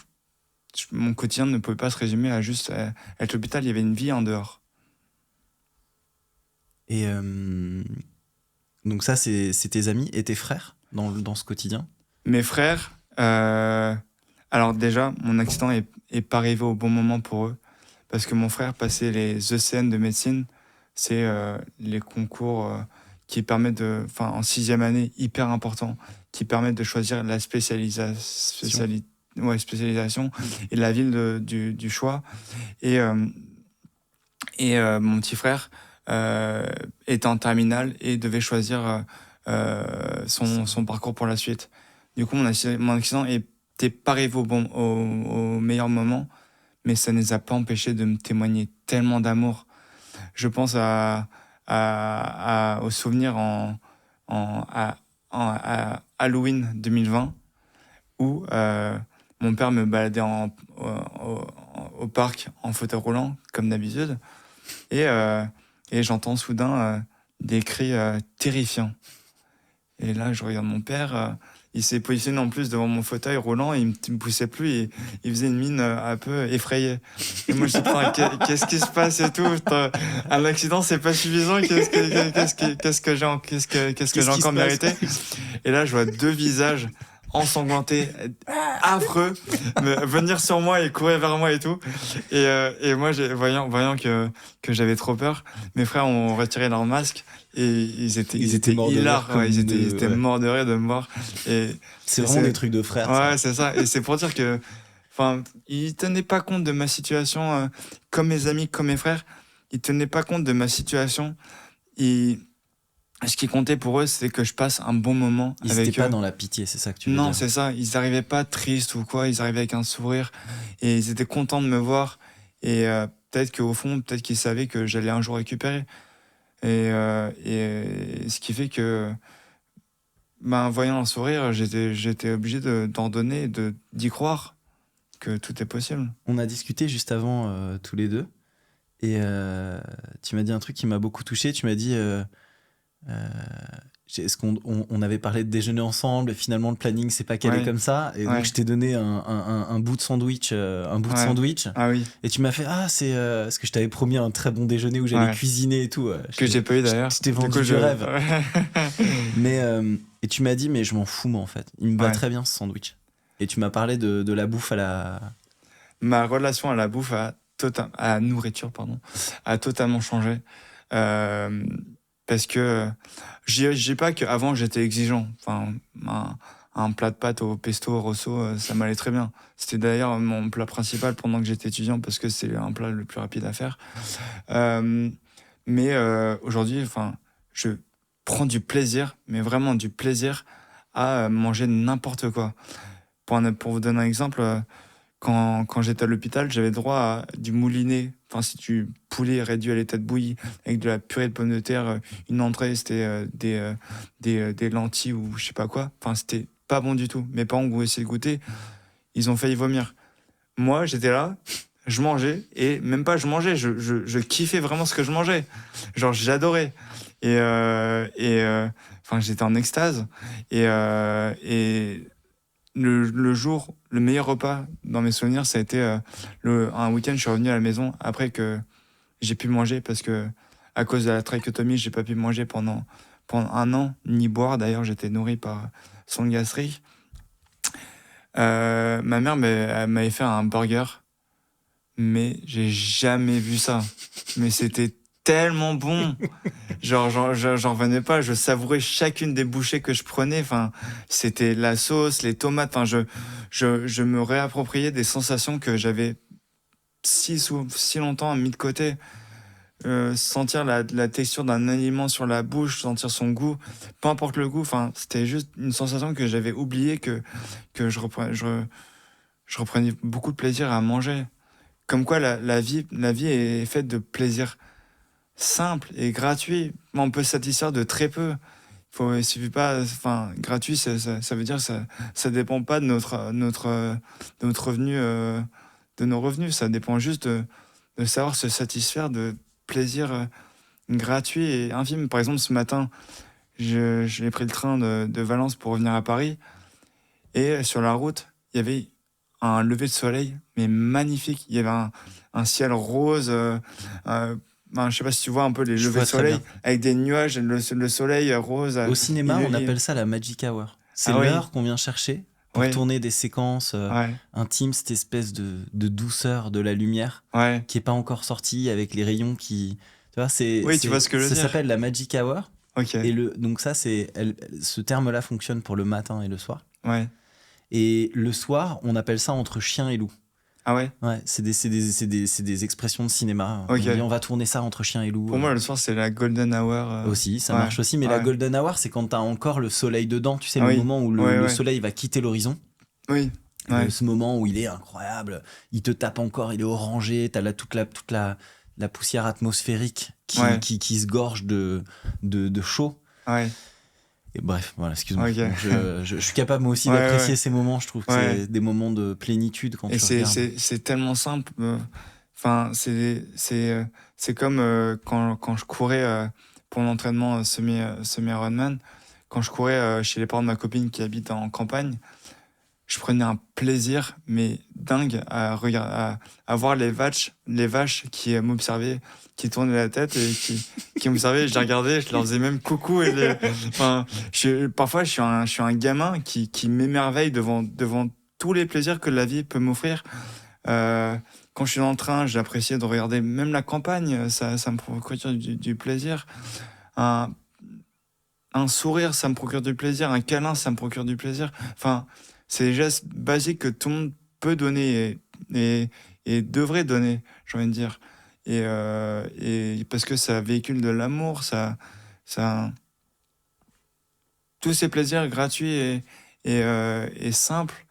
mon quotidien ne pouvait pas se résumer à juste être à l'hôpital, il y avait une vie en dehors. Et donc ça, c'est tes amis et tes frères dans ce quotidien? Mes frères, alors déjà, mon accident est pas arrivé au bon moment pour eux, parce que mon frère passait les ECN de médecine, c'est les concours qui permettent en 6e année, hyper important, qui permettent de choisir la spécialisation et la ville du choix. Et mon petit frère était en terminale et devait choisir son parcours pour la suite. Du coup, mon accident était pas arrivé au meilleur moment, mais ça ne les a pas empêchés de me témoigner tellement d'amour. Je pense au souvenir à Halloween 2020 où mon père me baladait au parc en fauteuil roulant, comme d'habitude, et j'entends soudain des cris terrifiants. Et là, je regarde mon père, il s'est positionné en plus devant mon fauteuil roulant, et il me poussait plus, et il faisait une mine un peu effrayée. Et moi, je me dis, qu'est-ce qui se passe et tout, un accident, c'est pas suffisant, qu'est-ce que j'ai encore mérité? Et là, je vois 2 visages ensanglantés, affreux, venir sur moi et courir vers moi et tout. Et moi, voyant que j'avais trop peur, mes frères ont retiré leur masque et ils étaient morts de hilars, rire, ils étaient morts de rire de me voir. Et C'est vraiment des trucs de frères. ouais, c'est ça. Et c'est pour dire que, enfin, ils tenaient pas compte de ma situation, comme mes amis, comme mes frères. Ils tenaient pas compte de ma situation. Ce qui comptait pour eux, c'est que je passe un bon moment Ils avec eux. étaient pas dans la pitié, c'est ça que tu veux dire? Non, c'est ça. Ils arrivaient pas tristes ou quoi. Ils arrivaient avec un sourire et ils étaient contents de me voir. Et peut-être qu'au fond, peut-être qu'ils savaient que j'allais un jour récupérer. Et ce qui fait que, voyant un sourire, j'étais obligé d'en donner, d'y croire que tout est possible. On a discuté juste avant tous les deux et tu m'as dit un truc qui m'a beaucoup touché. Tu m'as dit est-ce qu'on avait parlé de déjeuner ensemble et finalement le planning s'est pas calé comme ça, et donc je t'ai donné un bout de sandwich, Ah oui. et tu m'as fait c'est parce que je t'avais promis un très bon déjeuner où j'allais cuisiner et tout, que j'ai pas eu d'ailleurs. Je t'ai vendu du rêve. Mais et tu m'as dit mais je m'en fous moi en fait, il me va très bien ce sandwich. Et tu m'as parlé de la bouffe Ma relation à la bouffe à la nourriture a totalement changé. Parce que je dis pas qu'avant j'étais exigeant. Enfin, un plat de pâtes au pesto, au rosso, ça m'allait très bien. C'était d'ailleurs mon plat principal pendant que j'étais étudiant parce que c'est un plat le plus rapide à faire. Mais aujourd'hui, je prends du plaisir, mais vraiment du plaisir à manger n'importe quoi. Pour vous donner un exemple, quand j'étais à l'hôpital, j'avais droit à du mouliné, c'est du poulet réduit à l'état de bouillie avec de la purée de pommes de terre. Une entrée, c'était des lentilles ou je sais pas quoi. C'était pas bon du tout. Mes parents ont essayé de goûter, ils ont failli vomir. Moi, j'étais là, je mangeais, et même pas je mangeais, je kiffais vraiment ce que je mangeais. Genre, j'adorais. J'étais en extase. Et le meilleur repas dans mes souvenirs, ça a été un week-end, je suis revenu à la maison après que j'ai pu manger parce que, à cause de la trachéotomie, j'ai pas pu manger pendant 1 an, ni boire. D'ailleurs, j'étais nourri par sonde gastrique. Ma mère elle m'avait fait un burger, mais j'ai jamais vu ça. Mais c'était tellement bon. J'en revenais pas. Je savourais chacune des bouchées que je prenais. C'était la sauce, les tomates. Je me réappropriais des sensations que j'avais si longtemps mis de côté. Sentir la texture d'un aliment sur la bouche, sentir son goût, peu importe le goût. C'était juste une sensation que j'avais oubliée, que je reprenais beaucoup de plaisir à manger. Comme quoi la vie est faite de plaisir simple et gratuit. On peut se satisfaire de très peu. Il suffit pas, gratuit, ça veut dire que ça dépend pas de notre revenu, de nos revenus. Ça dépend juste de savoir se satisfaire de plaisir gratuit et infime. Par exemple, ce matin, j'ai pris le train de Valence pour revenir à Paris, et sur la route, il y avait un lever de soleil, mais magnifique. Il y avait un ciel rose. Je sais pas si tu vois un peu les levers de soleil avec des nuages, le soleil rose. Au cinéma, on appelle ça la magic hour. C'est l'heure qu'on vient chercher pour tourner des séquences intimes, cette espèce de douceur de la lumière qui est pas encore sortie, avec les rayons qui... Tu vois, tu vois ce que je veux dire. Ça s'appelle la magic hour. Okay. Et donc ça, ce terme-là fonctionne pour le matin et le soir. Ouais. Et le soir, on appelle ça entre chien et loup. Ah ouais? Ouais, c'est des expressions de cinéma. Okay. On dit on va tourner ça entre chien et loup. Pour moi, le soir, c'est la golden hour. Aussi, ça marche aussi. Mais la golden hour, c'est quand t'as encore le soleil dedans. Tu sais, le moment où le soleil va quitter l'horizon. Oui. Ce moment où il est incroyable. Il te tape encore, il est orangé. T'as toute la poussière atmosphérique qui se gorge de chaud. Ouais. Et bref, voilà, excuse-moi. Okay. Donc je suis capable moi aussi d'apprécier ces moments. Je trouve que c'est des moments de plénitude quand tu regardes. C'est tellement simple. C'est comme quand je courais pour l'entraînement semi-Ironman. Quand je courais chez les parents de ma copine qui habite en campagne, je prenais un plaisir, mais dingue, à voir les vaches qui m'observaient, qui tournaient la tête et qui m'observaient. Je les regardais, je leur faisais même coucou. Parfois, je suis un gamin qui m'émerveille devant tous les plaisirs que la vie peut m'offrir. Quand je suis dans le train, j'apprécie de regarder même la campagne, ça me procure du plaisir. Un sourire, ça me procure du plaisir. Un câlin, ça me procure du plaisir. C'est des gestes basiques que tout le monde peut donner et devrait donner, j'ai envie de dire. Et parce que ça véhicule de l'amour, ça tous ces plaisirs gratuits et simples,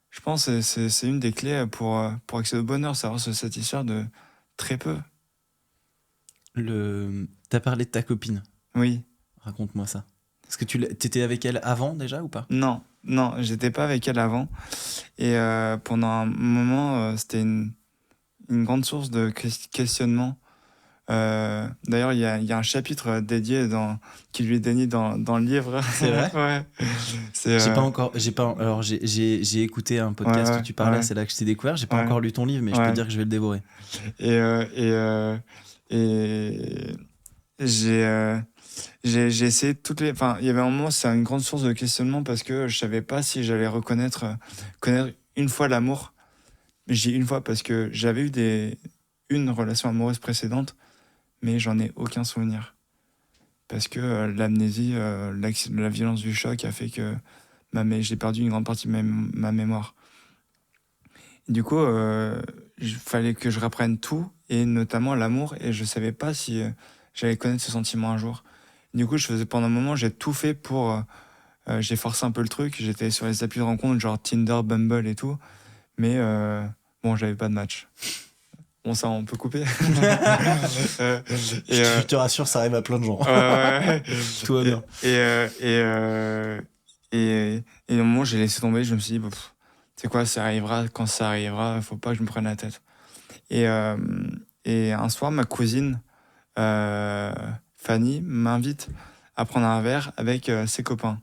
je pense que c'est une des clés pour accéder au bonheur, savoir se satisfaire de très peu. T'as parlé de ta copine. Oui. Raconte-moi ça. Est-ce que t'étais avec elle avant déjà ou pas ? Non, j'étais pas avec elle avant. Et pendant un moment, c'était une grande source de questionnement. D'ailleurs, il y a un chapitre dédié qui lui est dédié dans le livre. C'est vrai ? Ouais. J'ai écouté un podcast où tu parlais, c'est là que je t'ai découvert. J'ai pas encore lu ton livre, mais je peux dire que je vais le dévorer. Et j'ai essayé il y avait un moment, c'est une grande source de questionnement parce que je savais pas si j'allais connaître une fois l'amour. J'ai une fois parce que j'avais eu une relation amoureuse précédente, mais j'en ai aucun souvenir. Parce que l'amnésie, la violence du choc a fait que j'ai perdu une grande partie de ma mémoire. Et du coup, il fallait que je reprenne tout, et notamment l'amour, et je savais pas si j'allais connaître ce sentiment un jour. Du coup, pendant un moment, j'ai tout fait pour... j'ai forcé un peu le truc, j'étais sur les applis de rencontre, genre Tinder, Bumble et tout, mais bon, j'avais pas de match. Bon, ça, on peut couper. Je te rassure, ça arrive à plein de gens. Tout va bien. Et au moment où j'ai laissé tomber, je me suis dit, tu sais quoi, ça arrivera quand ça arrivera, faut pas que je me prenne la tête. Et un soir, ma cousine, Fanny, m'invite à prendre un verre avec ses copains.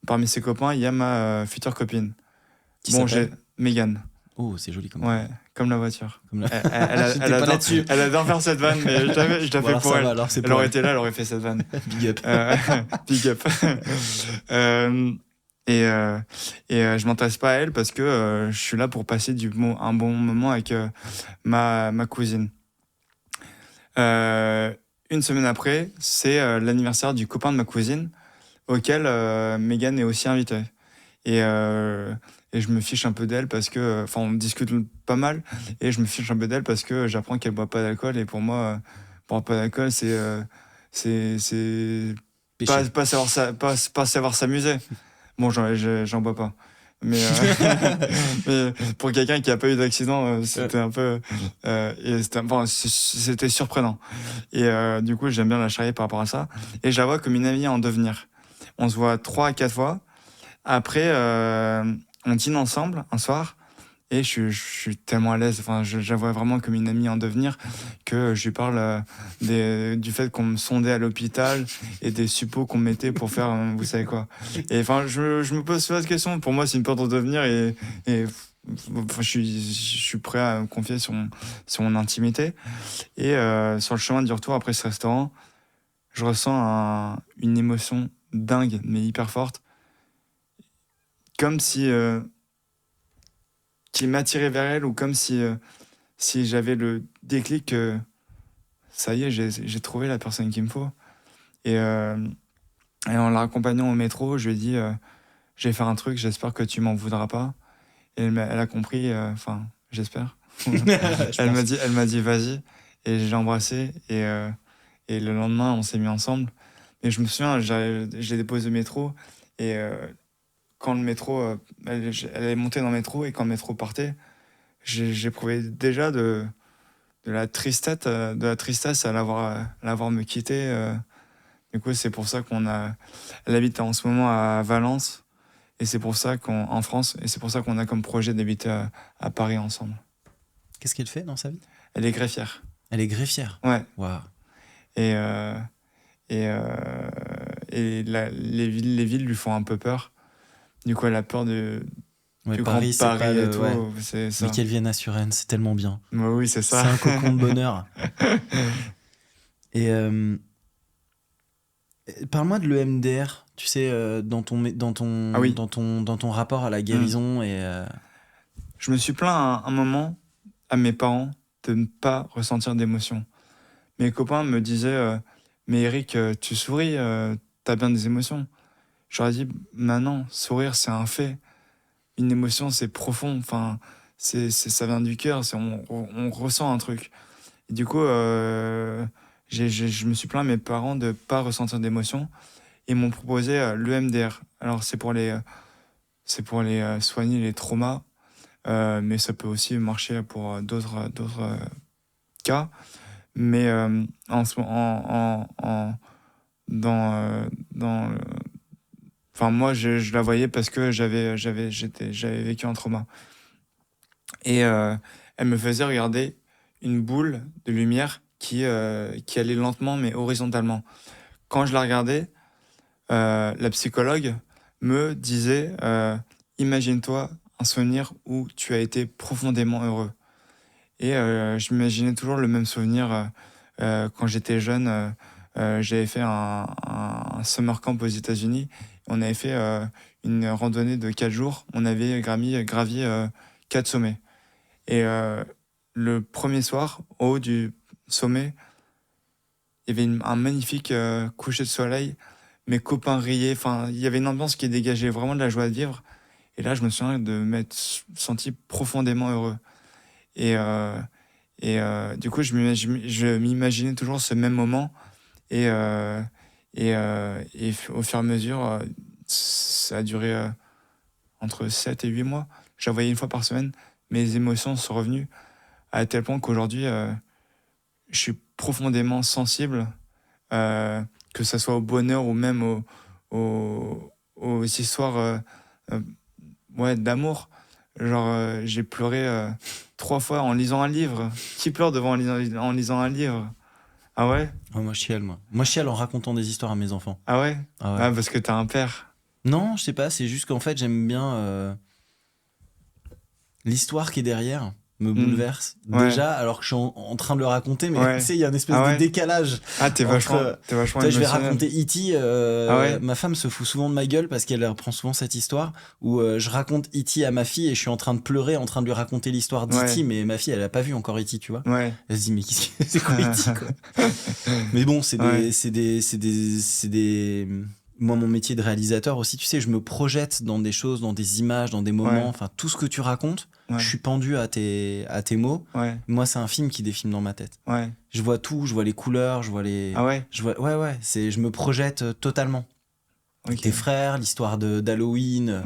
Parmi ses copains, il y a ma future copine. J'ai Mégane. Oh, c'est joli comme ouais, comme la voiture. Elle adore faire cette vanne, mais je l'ai fait pour elle. Elle aurait été là, elle aurait fait cette vanne. Big up. Big up. Je m'intéresse pas à elle parce que je suis là pour passer un bon moment avec ma cousine. Une semaine après, c'est l'anniversaire du copain de ma cousine auquel Mégane est aussi invitée. Et je me fiche un peu d'elle parce que... Enfin, on discute pas mal, et je me fiche un peu d'elle parce que j'apprends qu'elle boit pas d'alcool, et pour moi, boire pas d'alcool, c'est pas savoir s'amuser. Bon, j'en bois pas. Mais pour quelqu'un qui a pas eu d'accident, c'était un peu... c'était surprenant. Et du coup, j'aime bien la charrier par rapport à ça. Et je la vois comme une amie en devenir. On se voit 3 à 4 fois. Après, on dîne ensemble un soir, et je suis tellement à l'aise. Enfin, je la vois vraiment comme une amie en devenir, que je lui parle du fait qu'on me sondait à l'hôpital et des suppos qu'on me mettait pour faire vous savez quoi. Et enfin, je me pose cette question. Pour moi, c'est une peur de devenir, et je suis prêt à me confier sur mon intimité. Et sur le chemin du retour après ce restaurant, je ressens une émotion dingue, mais hyper forte. Comme si... qui m'attirait vers elle, ou comme si j'avais le déclic que ça y est, j'ai trouvé la personne qu'il me faut. Et en la raccompagnant au métro, je lui ai dit je vais faire un truc, j'espère que tu m'en voudras pas. Et elle a compris, enfin, j'espère. Elle m'a dit vas-y, et je l'ai embrassée, et le lendemain, on s'est mis ensemble. Et je me souviens, j'ai déposé le métro, et quand le métro, elle est montée dans le métro, et quand le métro partait, j'éprouvais déjà de la tristesse à l'avoir me quitté. Du coup, c'est pour ça elle habite en ce moment à Valence, et c'est pour ça en France, et c'est pour ça qu'on a comme projet d'habiter à Paris ensemble. Qu'est-ce qu'elle fait dans sa vie ? Elle est greffière. Elle est greffière ? Ouais. Waouh. Les villes lui font un peu peur. Du coup, elle a peur du Paris, grand Paris et tout. Ouais. C'est ça. Mais qu'elle vienne à Suresnes, c'est tellement bien. Oui, c'est ça. C'est un cocon de bonheur. Et parle-moi de l'EMDR, tu sais, dans ton rapport à la guérison. Et je me suis plaint un moment à mes parents de ne pas ressentir d'émotions. Mes copains me disaient mais Eric, tu souris, t'as bien des émotions. Je leur ai dit non, sourire, c'est un fait. Une émotion, c'est profond. Enfin, ça vient du cœur. On ressent un truc. Et du coup, je me suis plaint à mes parents de ne pas ressentir d'émotions. Ils m'ont proposé l'EMDR. Alors, c'est pour les soigner les traumas, mais ça peut aussi marcher pour d'autres cas. Mais enfin, moi, je la voyais parce que j'avais vécu un trauma. Et elle me faisait regarder une boule de lumière qui allait lentement mais horizontalement. Quand je la regardais, la psychologue me disait imagine-toi un souvenir où tu as été profondément heureux. Et je m'imaginais toujours le même souvenir quand j'étais jeune. J'avais fait un summer camp aux États-Unis. On avait fait une randonnée de 4 jours. On avait gravi 4 sommets. Et le premier soir, au haut du sommet, il y avait un magnifique coucher de soleil, mes copains riaient. Enfin, il y avait une ambiance qui dégageait vraiment de la joie de vivre. Et là, je me souviens de m'être senti profondément heureux. Et du coup, je m'imaginais toujours ce même moment. Et au fur et à mesure, ça a duré entre 7 et 8 mois. J'envoyais une fois par semaine. Mes émotions sont revenues à tel point qu'aujourd'hui, je suis profondément sensible, que ce soit au bonheur ou même aux histoires d'amour. Genre, j'ai pleuré 3 fois en lisant un livre. Qui pleure en lisant un livre? Ah ouais? Moi, je chiale, moi. Moi, je chiale en racontant des histoires à mes enfants. Ah ouais? Parce que t'as un père. Non, je sais pas, c'est juste qu'en fait, j'aime bien l'histoire qui est derrière me bouleverse déjà alors que je suis en train de le raconter, mais tu sais, il y a une espèce de décalage. T'es vachement émotionnel. Je vais raconter E.T. Ma femme se fout souvent de ma gueule parce qu'elle reprend souvent cette histoire où je raconte E.T. à ma fille et je suis en train de pleurer, en train de lui raconter l'histoire d'E.T. mais ma fille, elle a pas vu encore E.T., tu vois. Elle se dit mais c'est quoi E.T. quoi. Mais bon, c'est des moi, mon métier de réalisateur aussi, tu sais, je me projette dans des choses, dans des images, dans des moments, enfin, tout ce que tu racontes, je suis pendu à tes mots. Moi, c'est un film qui défile dans ma tête. Je vois tout, je vois les couleurs, je vois les... je me projette totalement. Tes frères, l'histoire d'Halloween,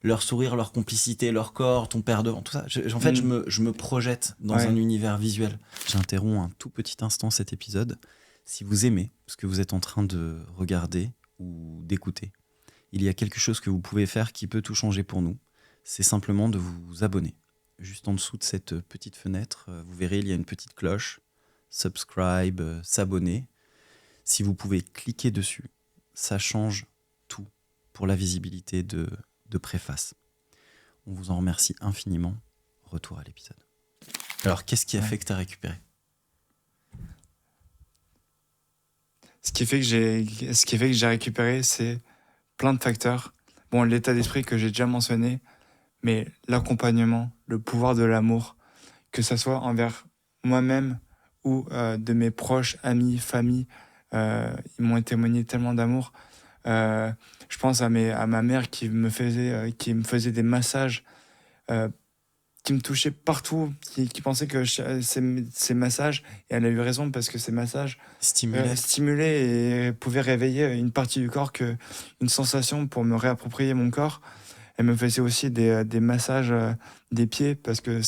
leur sourire, leur complicité, leur corps, ton père devant, tout ça. En fait, je me projette dans un univers visuel. J'interromps un tout petit instant cet épisode. Si vous aimez ce que vous êtes en train de regarder ou d'écouter, il y a quelque chose que vous pouvez faire qui peut tout changer pour nous. C'est simplement de vous abonner. Juste en dessous de cette petite fenêtre, vous verrez, il y a une petite cloche. Subscribe, s'abonner. Si vous pouvez cliquer dessus, ça change tout pour la visibilité de Préface. On vous en remercie infiniment. Retour à l'épisode. Alors, qu'est-ce qui a fait que tu as récupéré ? Ce qui fait que j'ai récupéré, c'est plein de facteurs. Bon, l'état d'esprit que j'ai déjà mentionné, mais l'accompagnement, le pouvoir de l'amour, que ça soit envers moi-même ou de mes proches, amis, famille, ils m'ont témoigné tellement d'amour. Je pense à ma mère qui me faisait des massages, qui me touchait partout, qui pensait que ces massages, et elle a eu raison parce que ces massages stimulaient et pouvaient réveiller une partie du corps, une sensation pour me réapproprier mon corps. Elle me faisait aussi des massages des pieds parce que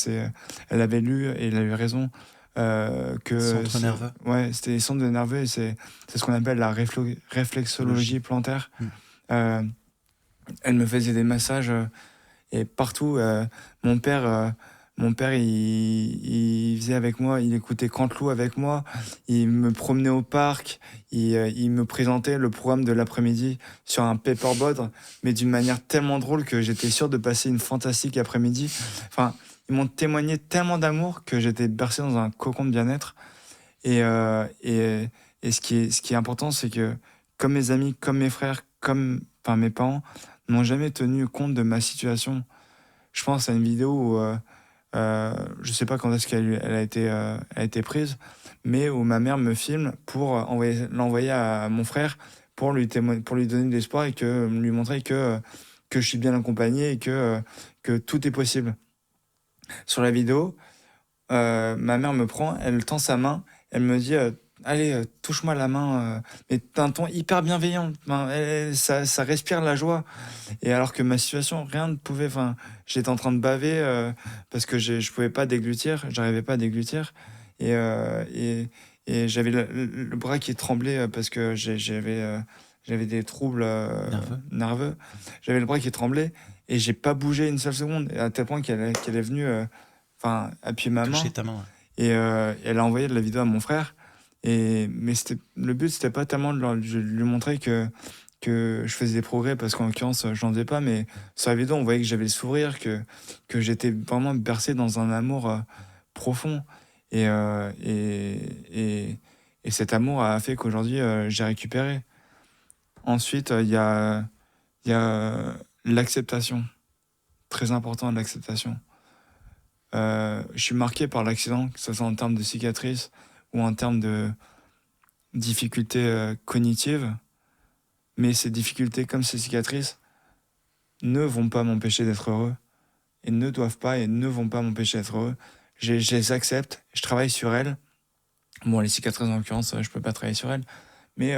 elle avait lu et elle a eu raison que centre nerveux. Ouais, c'était les centres nerveux et c'est ce qu'on appelle la réflexologie plantaire. Elle me faisait des massages et partout. Mon père il faisait avec moi, il écoutait Canteloup avec moi, il me promenait au parc, il me présentait le programme de l'après-midi sur un paperboard, mais d'une manière tellement drôle que j'étais sûr de passer une fantastique après-midi. Enfin, ils m'ont témoigné tellement d'amour que j'étais bercé dans un cocon de bien-être. Et ce qui est important, c'est que comme mes amis, comme mes frères, enfin mes parents n'ont jamais tenu compte de ma situation. Je pense à une vidéo où je sais pas quand est-ce qu'elle a été prise, mais où ma mère me filme pour l'envoyer à mon frère pour lui donner de l'espoir et lui montrer que je suis bien accompagné et que tout est possible. Sur la vidéo, ma mère me prend, elle tend sa main, elle me dit allez, touche-moi la main, mais d'un ton hyper bienveillant. Ça respire la joie. Et alors que ma situation, rien ne pouvait. J'étais en train de baver parce que je pouvais pas déglutir, j'arrivais pas à déglutir. Et j'avais le bras qui tremblait parce que j'avais des troubles nerveux. J'avais le bras qui tremblait et j'ai pas bougé une seule seconde, à tel point qu'elle est venue appuyer ma main. Toucher ta main, ouais. Et elle a envoyé de la vidéo à mon frère. Mais le but, c'était pas tellement de lui montrer que je faisais des progrès, parce qu'en l'occurrence, j'en faisais pas, mais sur la vidéo, on voyait que j'avais le sourire, que j'étais vraiment bercé dans un amour profond. Et cet amour a fait qu'aujourd'hui, j'ai récupéré. Ensuite, il y a l'acceptation. Très important, l'acceptation. Je suis marqué par l'accident, que ce soit en termes de cicatrices ou en termes de difficultés cognitives. Mais ces difficultés comme ces cicatrices ne vont pas m'empêcher d'être heureux et ne doivent pas et ne vont pas m'empêcher d'être heureux. Je les accepte, je travaille sur elles. Bon, les cicatrices en l'occurrence, je peux pas travailler sur elles. Mais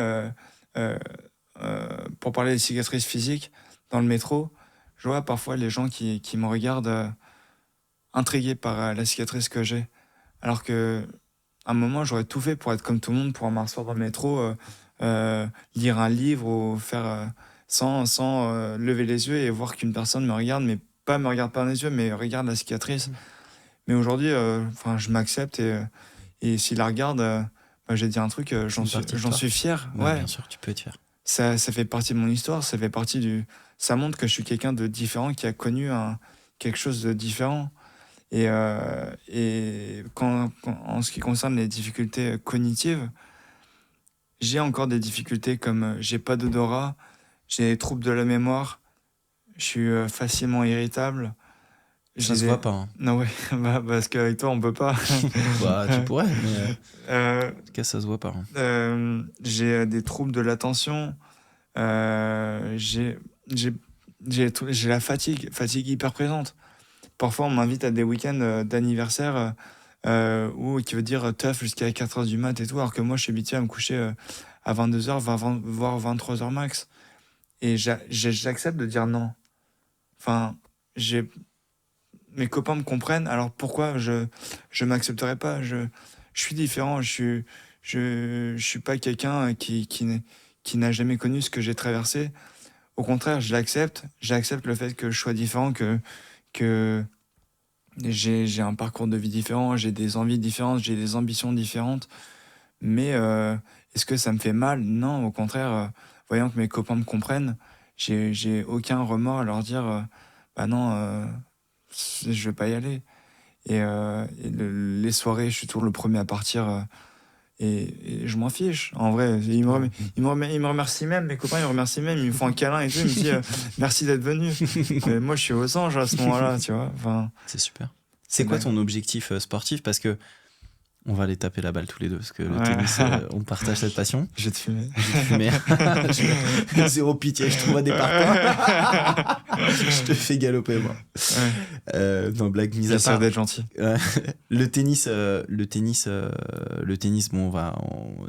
pour parler des cicatrices physiques, dans le métro, je vois parfois les gens qui me regardent intrigués par la cicatrice que j'ai. Alors que à un moment, j'aurais tout fait pour être comme tout le monde, pour m'asseoir dans le métro, lire un livre ou faire sans lever les yeux et voir qu'une personne me regarde, mais pas me regarde pas dans les yeux, mais regarde la cicatrice. Mais aujourd'hui, je m'accepte et s'il la regarde, j'ai dit un truc, j'en suis fier. Ouais, bien sûr, tu peux être fier. Ça fait partie de mon histoire, ça fait partie ça montre que je suis quelqu'un de différent, qui a connu quelque chose de différent. Et en ce qui concerne les difficultés cognitives, j'ai encore des difficultés comme j'ai pas d'odorat, j'ai des troubles de la mémoire, je suis facilement irritable. Ça se voit pas. Hein. Non, ouais, parce qu'avec toi, on peut pas. Bah, tu pourrais, mais en tout cas, ça se voit pas. Hein. J'ai des troubles de l'attention, j'ai la fatigue hyper présente. Parfois, on m'invite à des week-ends d'anniversaire qui veut dire teuf jusqu'à 4h du mat et tout, alors que moi, je suis habitué à me coucher à 22h, voire 23h max. Et j'accepte de dire non. Enfin, mes copains me comprennent, alors pourquoi je m'accepterais pas? Je suis différent, je suis pas quelqu'un qui n'a jamais connu ce que j'ai traversé. Au contraire, j'accepte le fait que je sois différent, que j'ai un parcours de vie différent, j'ai des envies différentes, j'ai des ambitions différentes. Mais est-ce que ça me fait mal? Non, au contraire, voyant que mes copains me comprennent, j'ai aucun remords à leur dire bah non, je vais pas y aller. Et les soirées, je suis toujours le premier à partir et je m'en fiche. En vrai, ils me remercient même, mes copains, ils me remercient même, ils me font un câlin et tout, ils me disent merci d'être venu. Mais moi, je suis aux anges à ce moment-là, tu vois. Enfin, c'est super. C'est quoi ton objectif sportif? Parce que on va aller taper la balle tous les deux, parce que le tennis, on partage cette passion. Je vais te fumer. Zéro pitié, je trouve des parpaings. Je te fais galoper, moi. Non, blague mise à part. J'essaie d'être gentil. Le tennis, bon,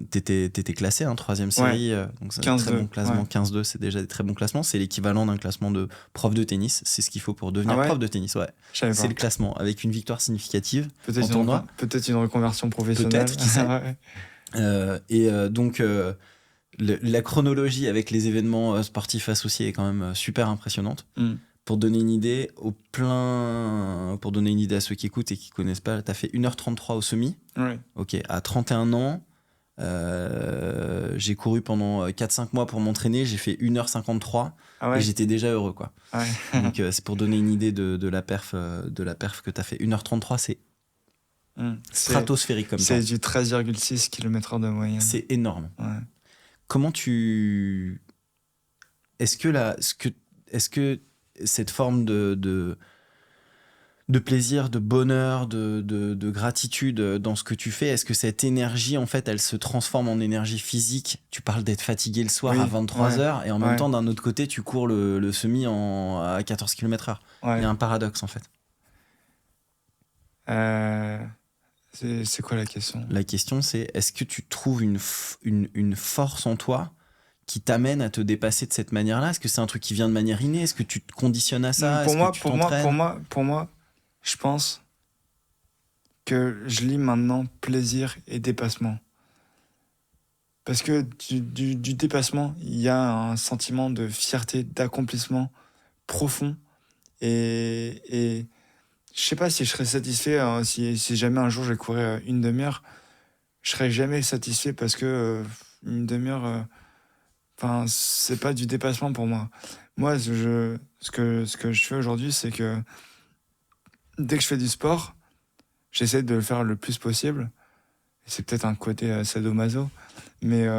t'étais classé, hein, 3e série. Donc c'est un très bon classement. 15-2, c'est déjà des très bons classements. C'est l'équivalent d'un classement de prof de tennis. C'est ce qu'il faut pour devenir prof de tennis, ouais. C'est le classement, avec une victoire significative en tournoi. Peut-être une reconversion professionnelle. Peut-être, qui sait. Donc, la chronologie avec les événements sportifs associés est quand même super impressionnante. Pour donner une idée à ceux qui écoutent et qui connaissent pas, tu as fait 1h33 au semi. Ouais. Ok, à 31 ans, j'ai couru pendant 4-5 mois pour m'entraîner, j'ai fait 1h53 et j'étais déjà heureux, quoi. Ouais. Donc c'est pour donner une idée de la perf que tu as fait. 1h33, c'est stratosphérique comme ça. C'est du 13,6 km/h de moyenne. C'est énorme. Ouais. Comment tu... Est-ce que cette forme de plaisir, de bonheur, de gratitude dans ce que tu fais, est-ce que cette énergie, en fait, elle se transforme en énergie physique? Tu parles d'être fatigué le soir à 23h et en même temps, d'un autre côté, tu cours le semi à 14 km/h. Il y a un paradoxe, en fait. C'est quoi la question? La question, c'est est-ce que tu trouves une force en toi qui t'amène à te dépasser de cette manière-là? Est-ce que c'est un truc qui vient de manière innée? Est-ce que tu te conditionnes à ça? Pour moi, je pense que je lis maintenant plaisir et dépassement. Parce que du dépassement, il y a un sentiment de fierté, d'accomplissement profond. Et je sais pas si je serais satisfait, si jamais un jour je vais courir une demi-heure, je serais jamais satisfait parce que une demi-heure, c'est pas du dépassement pour moi. Moi, ce que je fais aujourd'hui, c'est que dès que je fais du sport, j'essaie de le faire le plus possible. C'est peut-être un côté sadomaso, mais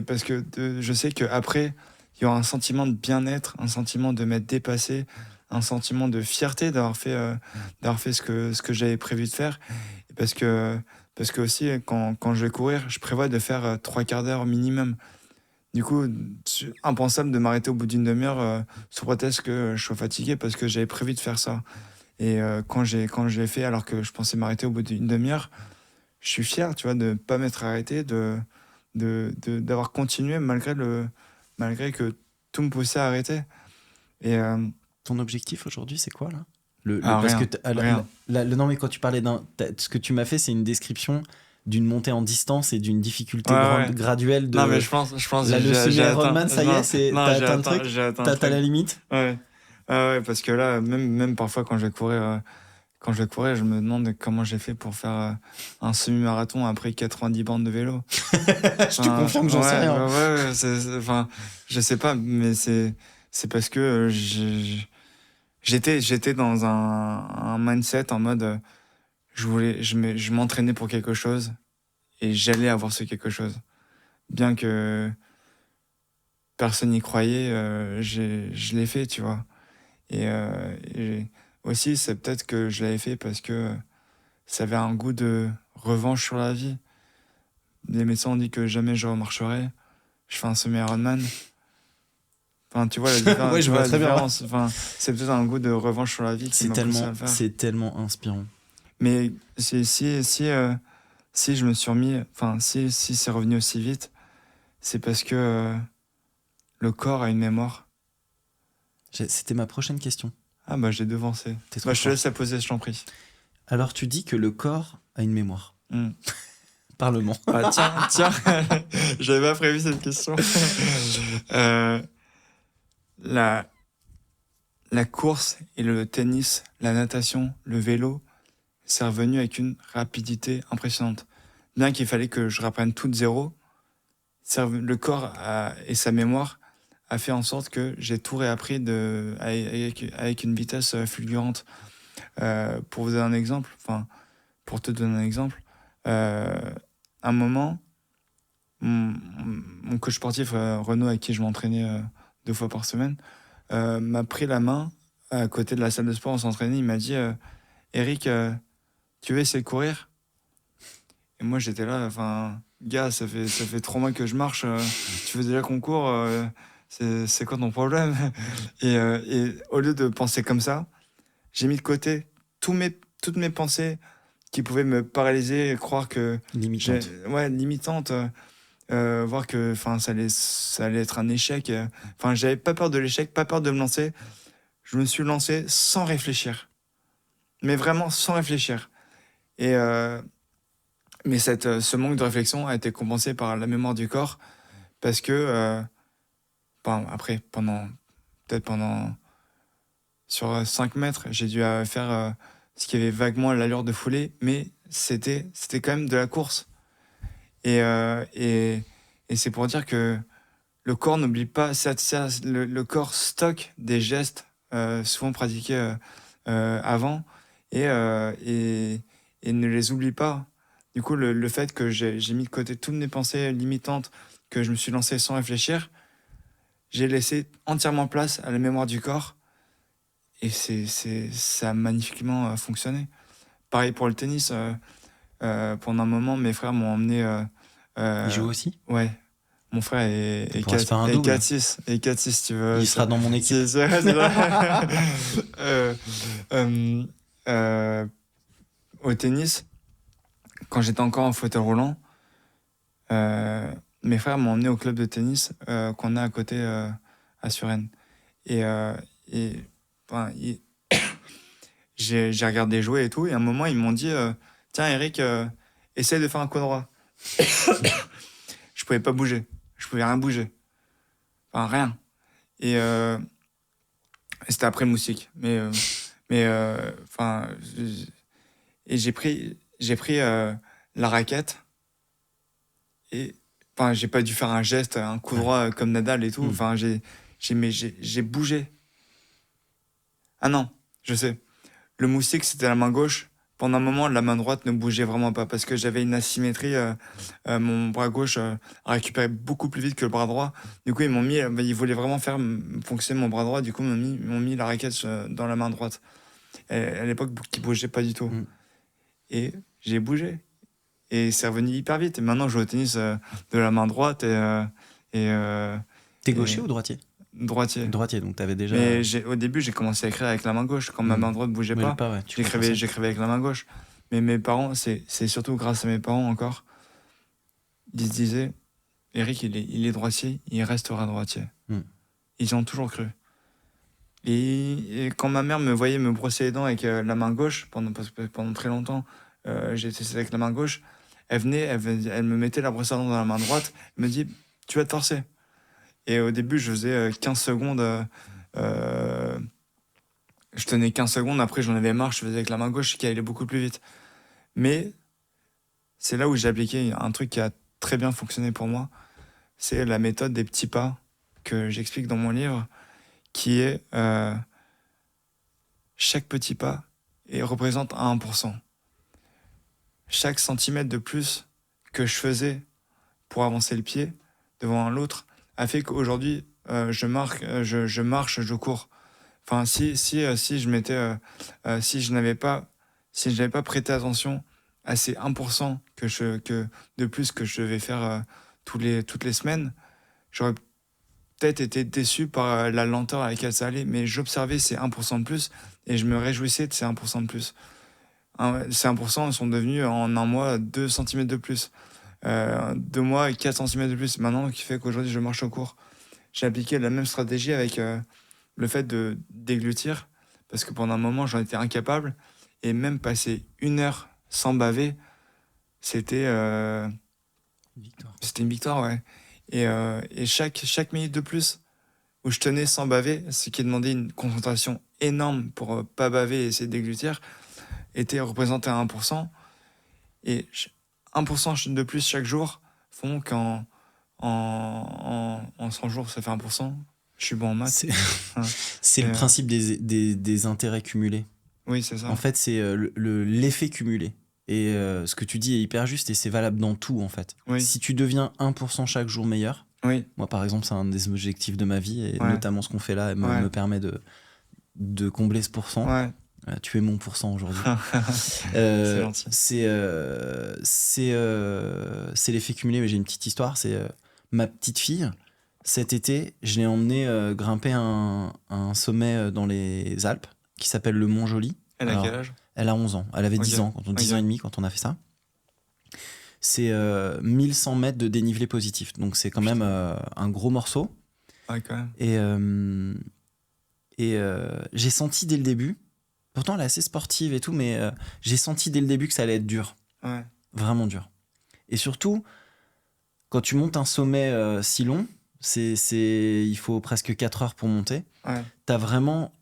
parce que je sais qu'après, il y aura un sentiment de bien-être, un sentiment de m'être dépassé, un sentiment de fierté d'avoir fait ce que j'avais prévu de faire. Et parce que aussi, quand je vais courir, je prévois de faire 3 quarts d'heure minimum. Du coup, impensable de m'arrêter au bout d'une demi-heure sous prétexte que je sois fatigué parce que j'avais prévu de faire ça. Et quand je l'ai fait alors que je pensais m'arrêter au bout d'une demi-heure, je suis fier, tu vois, de ne pas m'être arrêté, d'avoir continué malgré que tout me poussait à arrêter. Et ton objectif aujourd'hui, c'est quoi là parce rien, que rien. Non, mais quand tu parlais ce que tu m'as fait, c'est une description d'une montée en distance et d'une difficulté graduelle de. Non, mais je pense là, le semi-Ironman, ça y est, t'as atteint le truc. T'as la limite. Ouais. Parce que là, même parfois quand je vais courir, je me demande comment j'ai fait pour faire un semi-marathon après 90 bandes de vélo. Je te confirme que j'en sais rien. Enfin, je sais pas, mais c'est parce que j'étais dans un mindset en mode je m'entraînais pour quelque chose et j'allais avoir ce quelque chose. Bien que personne n'y croyait, je l'ai fait, tu vois. Et aussi, c'est peut-être que je l'avais fait parce que ça avait un goût de revanche sur la vie. Les médecins ont dit que jamais je remarcherais. Je fais un semi-Ironman. Enfin, tu vois la différence. Ouais, je vois très bien. Enfin, c'est peut-être un goût de revanche sur la vie qui m'a poussé à le faire. C'est tellement inspirant. Mais si je me suis remis, enfin, si c'est revenu aussi vite, c'est parce que le corps a une mémoire. C'était ma prochaine question. Ah bah j'ai devancé. Je te laisse la poser, je t'en prie. Alors tu dis que le corps a une mémoire. Parlement. Ah, tiens, j'avais pas prévu cette question. La course et le tennis, la natation, le vélo, c'est revenu avec une rapidité impressionnante. Bien qu'il fallait que je reprenne tout de zéro, le corps et sa mémoire a fait en sorte que j'ai tout réappris avec une vitesse fulgurante. Pour vous donner un exemple, pour te donner un exemple, un moment, mon coach sportif, Renaud, avec qui je m'entraînais 2 fois par semaine, m'a pris la main à côté de la salle de sport, on s'entraînait, il m'a dit Eric, tu veux essayer de courir? Et moi j'étais là, gars, ça fait 3 mois que je marche, tu veux déjà qu'on court, c'est quoi ton problème? Et au lieu de penser comme ça, j'ai mis de côté toutes mes pensées qui pouvaient me paralyser et croire que... limitantes. Voir que ça allait être un échec. J'avais pas peur de l'échec, pas peur de me lancer. Je me suis lancé sans réfléchir. Mais vraiment sans réfléchir. Mais ce manque de réflexion a été compensé par la mémoire du corps parce que après, sur 5 mètres, j'ai dû faire ce qui avait vaguement l'allure de foulée, mais c'était quand même de la course. Et c'est pour dire que le corps n'oublie pas, le corps stocke des gestes souvent pratiqués avant et ne les oublie pas. Du coup, le fait que j'ai mis de côté toutes mes pensées limitantes, que je me suis lancé sans réfléchir, j'ai laissé entièrement place à la mémoire du corps et ça a magnifiquement fonctionné. Pareil pour le tennis. Pendant un moment, mes frères m'ont emmené... Il joue aussi? Ouais. Mon frère est 4-6. Et 4-6, tu veux. Il sera dans mon équipe. Au tennis, quand j'étais encore en fauteuil roulant, mes frères m'ont emmené au club de tennis qu'on a à côté à Suresnes. J'ai regardé jouer et tout, et à un moment, ils m'ont dit tiens, Eric, essaye de faire un coup droit. Je pouvais pas bouger. Je pouvais rien bouger. Rien. Et c'était après le moustique. Et j'ai pris la raquette et j'ai pas dû faire un geste, un coup droit comme Nadal et tout. J'ai bougé. Ah non, je sais. Le moustique, c'était la main gauche. Pendant un moment, la main droite ne bougeait vraiment pas parce que j'avais une asymétrie. Mon bras gauche récupérait beaucoup plus vite que le bras droit. Du coup, ils voulaient vraiment faire fonctionner mon bras droit. Du coup, ils m'ont mis la raquette dans la main droite. Et à l'époque, qui bougeait pas du tout. Et j'ai bougé. Et c'est revenu hyper vite. Et maintenant, je joue au tennis de la main droite. T'es gaucher ou droitier? Droitier. Droitier, donc t'avais déjà... Mais au début, j'ai commencé à écrire avec la main gauche. Quand ma main droite bougeait pas, j'écrivais avec la main gauche. Mais mes parents, c'est surtout grâce à mes parents encore, ils se disaient, Eric, il est droitier, il restera droitier. Ils y ont toujours cru. Et quand ma mère me voyait me brosser les dents avec la main gauche, pendant très longtemps, j'ai testé avec la main gauche, elle me mettait la brosse à dents dans la main droite, elle me dit, tu vas te forcer. Et au début, je faisais 15 secondes. Je tenais 15 secondes, après j'en avais marre, je faisais avec la main gauche qui allait beaucoup plus vite. Mais c'est là où j'ai appliqué un truc qui a très bien fonctionné pour moi. C'est la méthode des petits pas que j'explique dans mon livre, qui est chaque petit pas représente 1%. Chaque centimètre de plus que je faisais pour avancer le pied devant l'autre a fait qu'aujourd'hui, je marche, je cours. Enfin, si je n'avais pas prêté attention à ces 1% de plus que je devais faire toutes les semaines, j'aurais peut-être été déçu par la lenteur à laquelle ça allait, mais j'observais ces 1% de plus et je me réjouissais de ces 1% de plus. Ces 1% sont devenus en un mois 2 cm de plus. 2 mois, 4 cm de plus. Maintenant, qui fait qu'aujourd'hui, je marche au cours. J'ai appliqué la même stratégie avec le fait de déglutir, parce que pendant un moment, j'en étais incapable. Et même passer 1 heure sans baver, c'était une victoire, ouais. Et chaque minute de plus où je tenais sans baver, ce qui demandait une concentration énorme pour pas baver et essayer de déglutir, était représenté à 1%. Et 1% de plus chaque jour font qu'en 100 jours, ça fait 1%. Je suis bon en maths. C'est le principe des intérêts cumulés. Oui, c'est ça. En fait, c'est l'effet cumulé. Et ce que tu dis est hyper juste et c'est valable dans tout, en fait. Oui. Si tu deviens 1% chaque jour meilleur, oui. Moi, par exemple, c'est un des objectifs de ma vie et notamment ce qu'on fait là me permet de combler ce pourcent. Ouais. Tu es mon pourcent aujourd'hui. C'est gentil. C'est l'effet cumulé, mais j'ai une petite histoire. C'est ma petite fille. Cet été, je l'ai emmenée grimper un sommet dans les Alpes qui s'appelle le Mont Joli. Elle a quel âge ? Elle a 11 ans. Elle avait 10 ans, 10 ans et demi quand on a fait ça. C'est 1100 mètres de dénivelé positif. Donc c'est quand même un gros morceau. Ouais, quand même. Et j'ai senti dès le début, pourtant elle est assez sportive et tout, mais j'ai senti dès le début que ça allait être dur. Ouais. Vraiment dur. Et surtout, quand tu montes un sommet si long, il faut presque 4 heures pour monter. Ouais.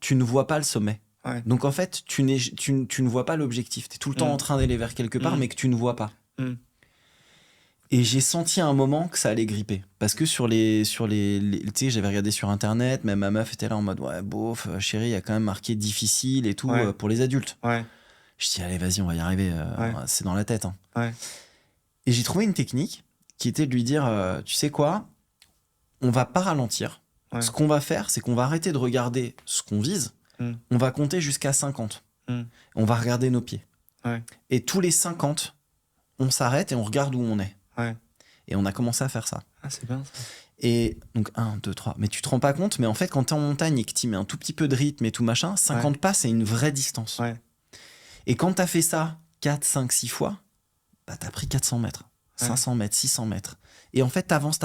Tu ne vois pas le sommet. Ouais. Donc en fait, tu ne vois pas l'objectif. Tu es tout le temps en train d'aller vers quelque part, mais que tu ne vois pas. Et j'ai senti à un moment que ça allait gripper. Parce que sur les tu sais, j'avais regardé sur internet, même ma meuf était là en mode ouais, bof, chérie, il y a quand même marqué difficile et tout pour les adultes. Ouais. Je dis allez, vas-y, on va y arriver. C'est dans la tête. Hein. Ouais. Et j'ai trouvé une technique qui était de lui dire tu sais quoi, on va pas ralentir. Ouais. Ce qu'on va faire, c'est qu'on va arrêter de regarder ce qu'on vise. On va compter jusqu'à 50. On va regarder nos pieds. Ouais. Et tous les 50, on s'arrête et on regarde où on est. Ouais. Et on a commencé à faire ça. Ah, c'est bien ça. Et donc 1, 2, 3. Mais tu te rends pas compte, mais en fait, quand t'es en montagne et que tu mets un tout petit peu de rythme et tout machin, 50 pas, c'est une vraie distance. Ouais. Et quand t'as fait ça 4, 5, 6 fois, bah t'as pris 400 mètres, 500 mètres, 600 mètres. Et en fait, t'avances.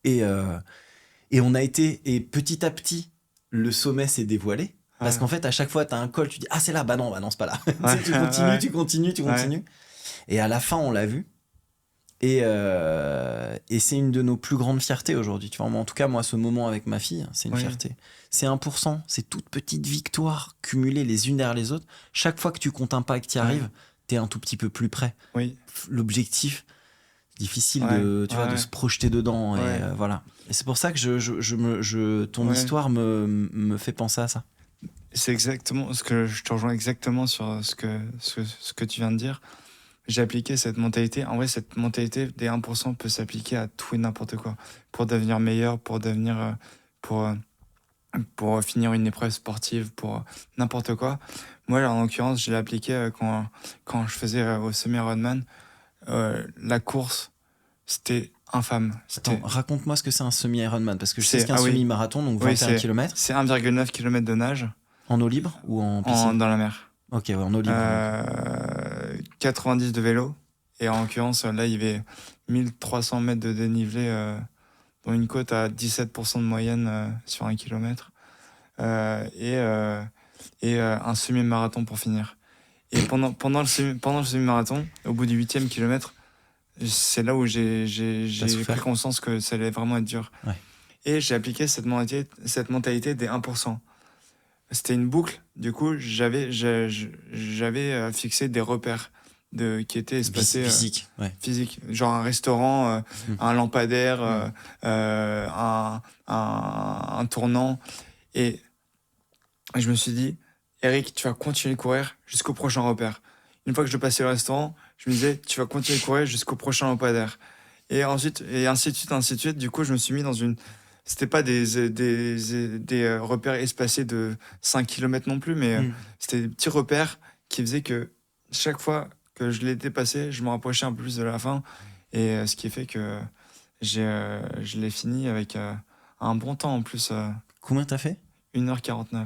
Et on a été... Et petit à petit, le sommet s'est dévoilé. Parce qu'en fait, à chaque fois, t'as un col, tu dis « Ah, c'est là !» Bah non, c'est pas là. Tu continues. Et à la fin, on l'a vu. Et c'est une de nos plus grandes fiertés aujourd'hui. Tu vois, en tout cas, moi, ce moment avec ma fille, c'est une fierté. C'est 1%, c'est toutes petites victoires cumulées les unes derrière les autres. Chaque fois que tu comptes un pas et que tu y arrives, t'es un tout petit peu plus près. Oui. L'objectif, c'est difficile de se projeter dedans. Et voilà. Et c'est pour ça que ton histoire me fait penser à ça. C'est exactement ce que je te rejoins exactement sur ce que tu viens de dire. J'ai appliqué cette mentalité. En vrai, cette mentalité des 1% peut s'appliquer à tout et n'importe quoi. Pour devenir meilleur, pour finir une épreuve sportive, pour n'importe quoi. Moi, en l'occurrence, je l'ai appliqué quand je faisais au semi-Ironman. La course, c'était infâme. Attends, raconte-moi ce que c'est un semi-Ironman, parce que je sais ce qu'est un semi-marathon, donc 21 km. C'est 1,9 km de nage. En eau libre ou en piscine? Dans la mer. Ok, ouais, en eau libre. 90 de vélo. Et en l'occurrence, là, il y avait 1300 mètres de dénivelé, dont une côte à 17% de moyenne sur 1 km. Et un semi-marathon pour finir. Et pendant le semi-marathon, au bout du 8e kilomètre, c'est là où j'ai pris conscience que ça allait vraiment être dur. Ouais. Et j'ai appliqué cette mentalité des 1%. C'était une boucle. Du coup, j'avais fixé des repères qui étaient espacés. Physique. Genre un restaurant, un lampadaire, un tournant. Et je me suis dit, Eric, tu vas continuer de courir jusqu'au prochain repère. Une fois que je passais le restaurant, je me disais, tu vas continuer de courir jusqu'au prochain lampadaire. Et ensuite, et ainsi de suite. Du coup, je me suis mis dans une... C'était pas des repères espacés de 5 km non plus, mais c'était des petits repères qui faisaient que chaque fois que je l'ai dépassé, je me rapprochais un peu plus de la fin. Et ce qui fait que je l'ai fini avec un bon temps en plus. Combien t'as fait? 1h49.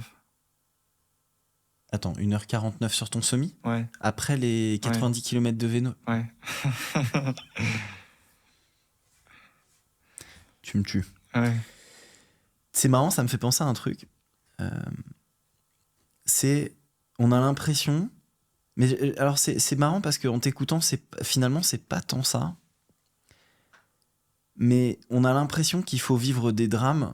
Attends, 1h49 sur ton semi? Ouais. Après les 90 km de vélo? Ouais. Tu me tues. Ouais. C'est marrant, ça me fait penser à un truc. On a l'impression... Mais alors, c'est marrant parce qu'en t'écoutant, finalement, c'est pas tant ça. Mais on a l'impression qu'il faut vivre des drames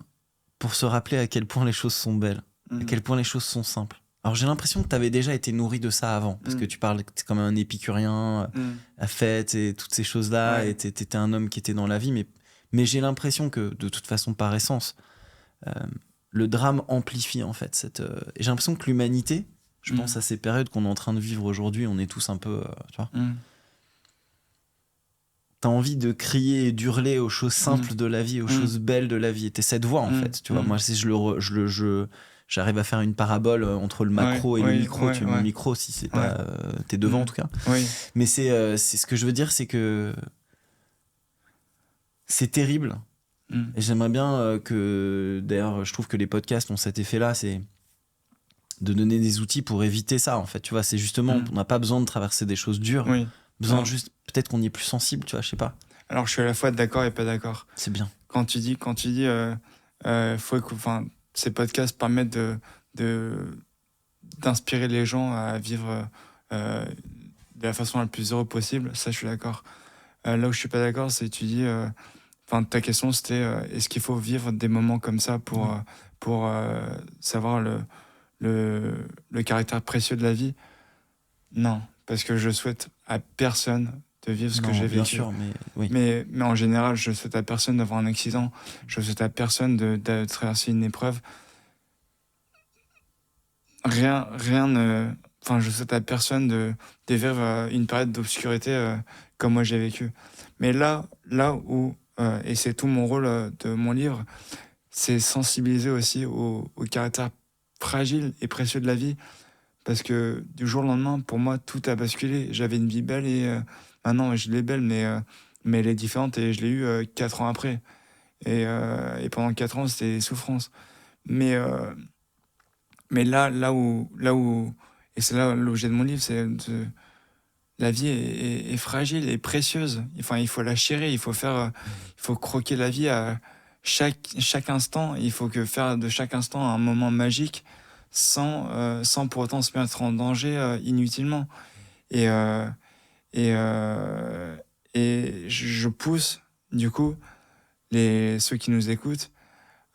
pour se rappeler à quel point les choses sont belles, à quel point les choses sont simples. Alors j'ai l'impression que tu avais déjà été nourri de ça avant, parce que tu parles que tu es comme un épicurien, la fête et toutes ces choses-là, et tu étais un homme qui était dans la vie, mais j'ai l'impression que, de toute façon, par essence, le drame amplifie en fait et j'ai l'impression que l'humanité, je pense à ces périodes qu'on est en train de vivre aujourd'hui, on est tous un peu, tu vois, t'as envie de crier et d'hurler aux choses simples de la vie, aux choses belles de la vie, et t'es cette voix en fait, tu vois. Moi, si j'arrive à faire une parabole entre le macro et le micro, tu mets le micro si c'est pas t'es devant en tout cas. Mais c'est ce que je veux dire, c'est que c'est terrible. Et j'aimerais bien que, d'ailleurs, je trouve que les podcasts ont cet effet-là, c'est de donner des outils pour éviter ça en fait. Tu vois, c'est justement, on n'a pas besoin de traverser des choses dures. Besoin juste peut-être qu'on y est plus sensible, tu vois, je sais pas. Alors je suis à la fois d'accord et pas d'accord. C'est bien. Quand tu dis faut que, ces podcasts permettent d'inspirer les gens à vivre de la façon la plus heureuse possible, ça je suis d'accord. Là où je suis pas d'accord, c'est que tu dis, ta question c'était est-ce qu'il faut vivre des moments comme ça pour savoir le caractère précieux de la vie? Non, parce que je souhaite à personne de vivre ce que j'ai vécu. Bien sûr, mais en général, je souhaite à personne d'avoir un accident, je souhaite à personne de traverser une épreuve. Rien ne... je souhaite à personne de vivre une période d'obscurité comme moi j'ai vécu. Mais là où, et c'est tout mon rôle de mon livre, c'est sensibiliser aussi au caractère fragile et précieux de la vie. Parce que du jour au lendemain, pour moi, tout a basculé. J'avais une vie belle et maintenant, je l'ai belle, mais elle est différente et je l'ai eue 4 ans après. Et pendant 4 ans, c'était souffrance. Mais là où, et c'est là l'objet de mon livre, c'est la vie est fragile et précieuse. Enfin, il faut la chérir, il faut croquer la vie à chaque instant. Il faut faire de chaque instant un moment magique. Sans pour autant se mettre en danger inutilement. Et je pousse, du coup, ceux qui nous écoutent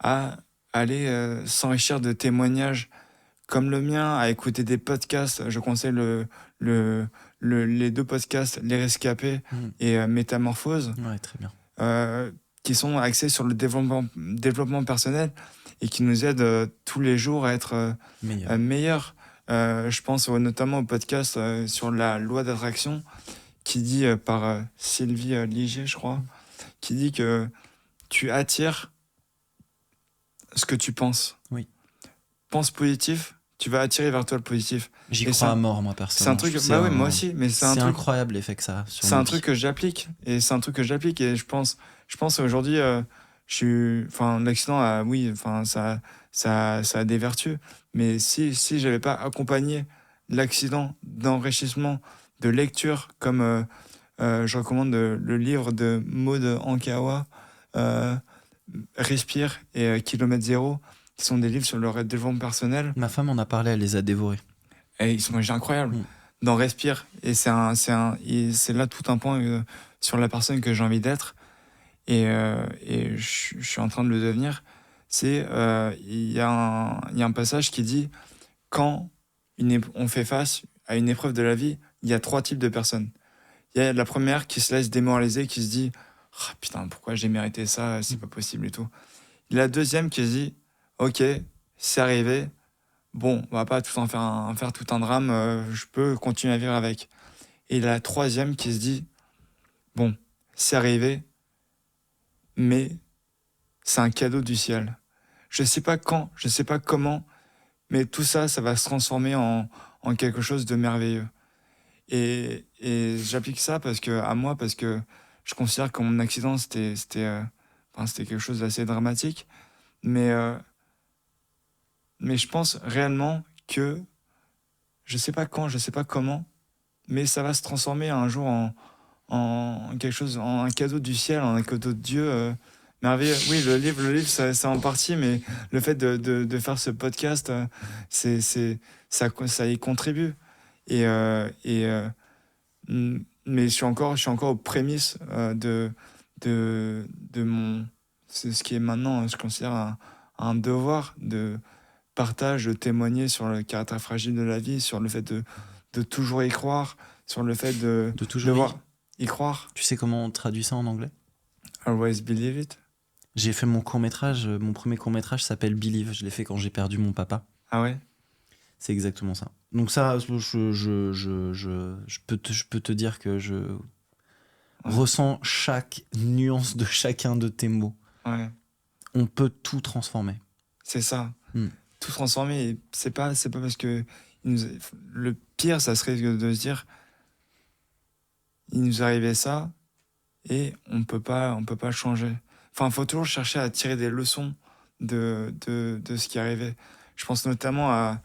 à aller s'enrichir de témoignages comme le mien, à écouter des podcasts. Je conseille les 2 podcasts, Les Rescapés et Métamorphose. Ouais, très bien. Qui sont axés sur le développement personnel et qui nous aident tous les jours à être meilleurs. Je pense notamment au podcast sur la loi d'attraction qui dit par Sylvie Ligier, je crois, qui dit que tu attires ce que tu penses. Oui. Pense positif, tu vas attirer vers toi le positif. J'y crois à mort, moi, personnellement. C'est un truc, bah oui, moi aussi, mais c'est un truc incroyable l'effet que ça a sur c'est un truc que j'applique, et c'est un truc que j'applique, et je pense aujourd'hui, l'accident, oui, ça a des vertus, mais si j'avais pas accompagné l'accident d'enrichissement, de lecture, comme je recommande le livre de Maud Ankawa, Respire et Kilomètre Zéro, qui sont des livres sur le développement personnel. Ma femme en a parlé, elle les a dévorés. Et ils sont incroyables. Dans Respire, et c'est là tout un point sur la personne que j'ai envie d'être, et je suis en train de le devenir. C'est il y a un passage qui dit, quand on fait face à une épreuve de la vie, il y a 3 types de personnes. Il y a la première qui se laisse démoraliser, qui se dit oh, putain, pourquoi j'ai mérité ça, c'est pas possible et tout. Il y a la deuxième qui se dit ok, c'est arrivé, bon, on va pas tout en faire tout un drame, je peux continuer à vivre avec. Et il y a la troisième qui se dit bon, c'est arrivé, mais c'est un cadeau du ciel. Je sais pas quand, je sais pas comment, mais tout ça, ça va se transformer en quelque chose de merveilleux. Et j'applique ça parce que je considère que mon accident, c'était quelque chose d'assez dramatique. Mais je pense réellement que je sais pas quand, je sais pas comment, mais ça va se transformer un jour en quelque chose, en un cadeau du ciel, en un cadeau de Dieu merveilleux. Oui, le livre, c'est en partie, mais le fait de faire ce podcast, ça y contribue. Mais je suis encore aux prémices de mon, c'est ce qui est maintenant, je considère un devoir de partage, de témoigner sur le caractère fragile de la vie, sur le fait de toujours y croire, sur le fait de toujours y croire. Tu sais comment on traduit ça en anglais? Always believe it. J'ai fait mon premier court-métrage s'appelle Believe, je l'ai fait quand j'ai perdu mon papa. Ah ouais? C'est exactement ça. Donc ça, je peux te dire que je ressens chaque nuance de chacun de tes mots. Ouais. On peut tout transformer. C'est ça. Tout transformer. Et c'est pas parce que le pire, ça serait de se dire il nous arrivait ça et on peut pas changer. Enfin, il faut toujours chercher à tirer des leçons de ce qui arrivait. Je pense notamment à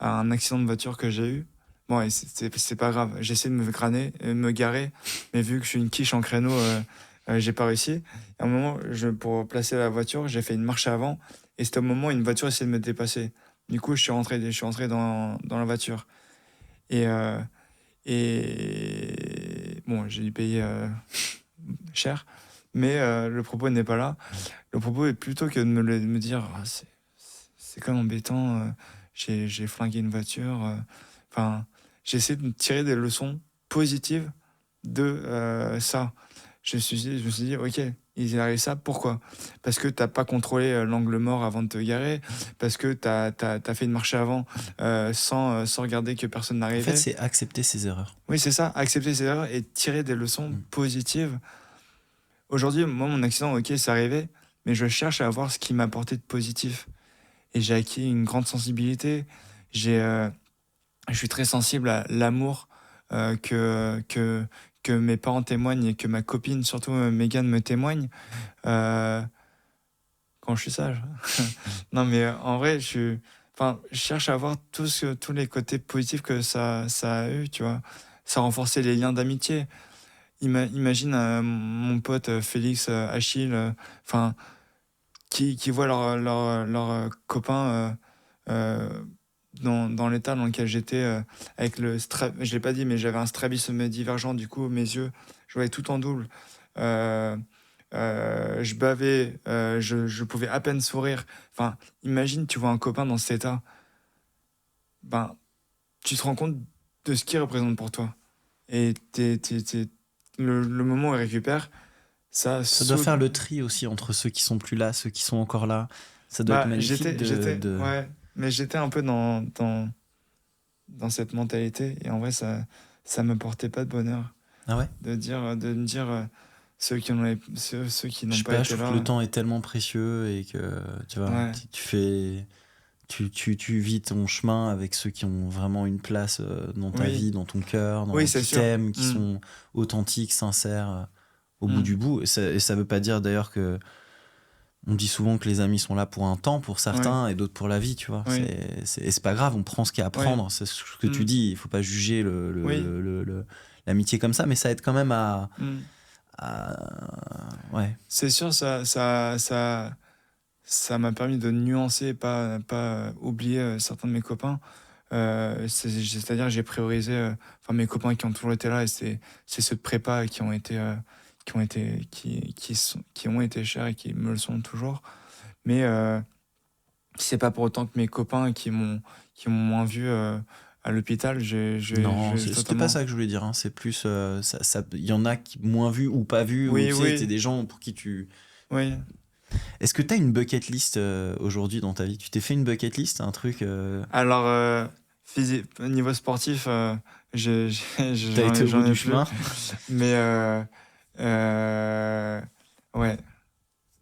un accident de voiture que j'ai eu. Bon, et c'est pas grave. J'essaie de me garer, mais vu que je suis une quiche en créneau, j'ai pas réussi. À un moment, pour placer la voiture, j'ai fait une marche avant, et c'était au moment où une voiture essayait de me dépasser. Du coup, je suis rentré dans la voiture. Et bon, j'ai dû payer cher, mais le propos n'est pas là. Le propos est plutôt que de me dire c'est quand même embêtant, j'ai flingué une voiture. Enfin, j'ai essayé de tirer des leçons positives de ça. Je me suis dit, ok, il arrive ça, pourquoi? Parce que t'as pas contrôlé l'angle mort avant de te garer, parce que t'as fait une marche avant sans regarder que personne n'arrivait. En fait, c'est accepter ses erreurs. Oui, c'est ça, accepter ses erreurs et tirer des leçons positives. Aujourd'hui, moi, mon accident, ok, c'est arrivé, mais je cherche à voir ce qui m'a apporté de positif. Et j'ai acquis une grande sensibilité. Je suis très sensible à l'amour que mes parents témoignent et que ma copine, surtout Megan, me témoigne quand je suis sage. Non, mais en vrai, je cherche à voir tous les côtés positifs que ça a eu, tu vois. Ça a renforcé les liens d'amitié. Imagine mon pote Félix, Achille, qui voient leur copain dans l'état dans lequel j'étais, avec je l'ai pas dit, mais j'avais un strabisme divergent, du coup mes yeux, je voyais tout en double, je bavais, je pouvais à peine sourire. Enfin, imagine, tu vois un copain dans cet état, tu te rends compte de ce qu'il représente pour toi, et le moment où il récupère, ça doit faire le tri aussi entre ceux qui sont plus là, ceux qui sont encore là. Ça doit être magnifique. Ouais, mais j'étais un peu dans cette mentalité, et en vrai, ça me portait pas de bonheur. Ah ouais? De me dire ceux qui n'ont pas été là. Le temps est tellement précieux, et que tu vois, Tu vis ton chemin avec ceux qui ont vraiment une place dans ta vie, dans ton cœur, qui t'aiment, qui sont authentiques, sincères, au bout du bout. Et ça veut pas dire d'ailleurs que... On dit souvent que les amis sont là pour un temps, pour certains, et d'autres pour la vie, tu vois. Et c'est pas grave, on prend ce qu'il y a à prendre. C'est ce que tu dis, il faut pas juger l'amitié comme ça, mais ça aide quand même à... Ouais. C'est sûr, ça m'a permis de nuancer et pas oublier certains de mes copains. C'est-à-dire j'ai priorisé mes copains qui ont toujours été là, et c'est ceux de prépa qui ont été chers et qui me le sont toujours. Mais c'est pas pour autant que mes copains qui m'ont moins vu à l'hôpital, non, c'était pas ça que je voulais dire, hein. C'est plus il y en a qui moins vu ou pas vu, c'est des gens pour qui tu... Oui. Est-ce que t'as une bucket list aujourd'hui dans ta vie? Tu t'es fait une bucket list, un truc Alors niveau sportif, t'as été au bout du chemin. Mais ouais,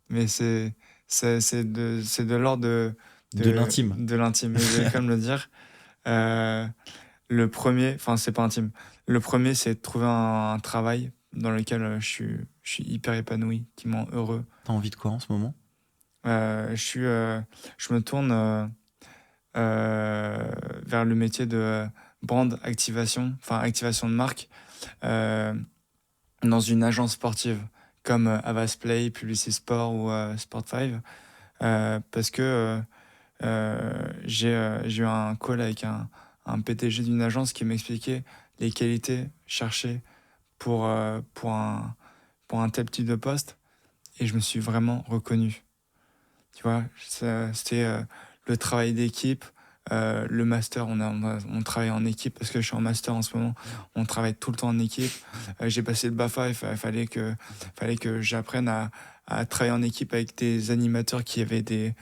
mais c'est de l'ordre de l'intime. De l'intime, je vais quand même le dire. Le premier, enfin c'est pas intime. Le premier, c'est de trouver un travail dans lequel je suis hyper épanoui, qui me rend heureux. T'as envie de quoi en ce moment? Je me tourne vers le métier de brand activation, enfin activation de marque, dans une agence sportive comme Avasplay, Publicis Sport ou Sport5, parce que j'ai eu un call avec un PDG d'une agence qui m'expliquait les qualités cherchées pour un tel type de poste, et je me suis vraiment reconnu. Tu vois, c'était le travail d'équipe, le master, on travaille en équipe parce que je suis en master en ce moment, on travaille tout le temps en équipe. J'ai passé le BAFA, il fallait que j'apprenne à travailler en équipe avec des animateurs qui avaient des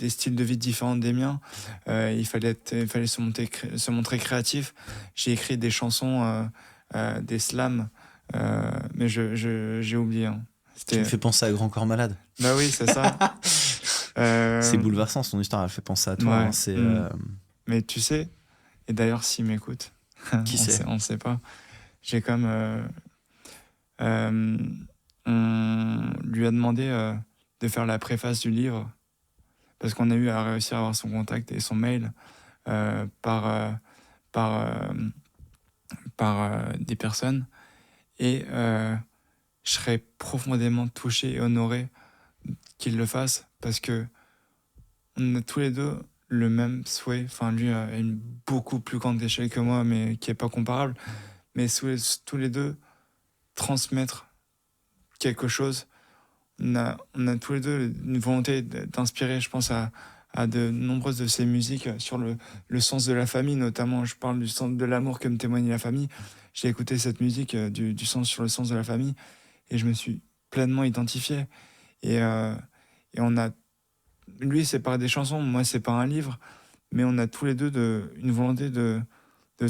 styles de vie différents des miens. Il fallait se montrer créatif. J'ai écrit des chansons, des slams, mais j'ai oublié. Hein. Tu me fais penser à Grand Corps Malade. Bah oui, c'est ça. C'est bouleversant, son histoire, elle fait penser à toi. Ouais. Hein, mais tu sais, et d'ailleurs s'il m'écoute, qui sait, on ne sait pas, j'ai comme on lui a demandé de faire la préface du livre, parce qu'on a eu à réussir à avoir son contact et son mail par des personnes, et je serais profondément touché et honoré qu'il le fasse, parce que on a tous les deux le même souhait. Enfin, lui a une beaucoup plus grande échelle que moi, mais qui n'est pas comparable. Mais tous les deux transmettre quelque chose. On a tous les deux une volonté d'inspirer, je pense, à de nombreuses de ces musiques sur le sens de la famille, notamment. Je parle du sens de l'amour que me témoigne la famille. J'ai écouté cette musique du sens sur le sens de la famille, et je me suis pleinement identifié. Et on a... Lui, c'est par des chansons, moi, c'est par un livre, mais on a tous les deux une volonté de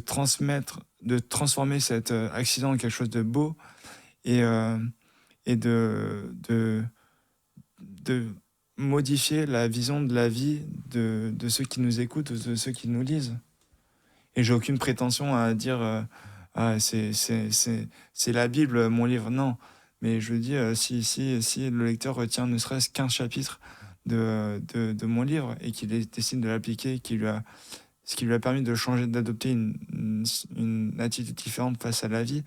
transmettre, de transformer cet accident en quelque chose de beau, et de modifier la vision de la vie de ceux qui nous écoutent, de ceux qui nous lisent. Et j'ai aucune prétention à dire c'est la Bible, mon livre. Non, mais je dis si le lecteur retient ne serait-ce qu'un chapitre de mon livre, et qu'il décide de l'appliquer, ce qui lui a permis de changer, d'adopter une attitude différente face à la vie,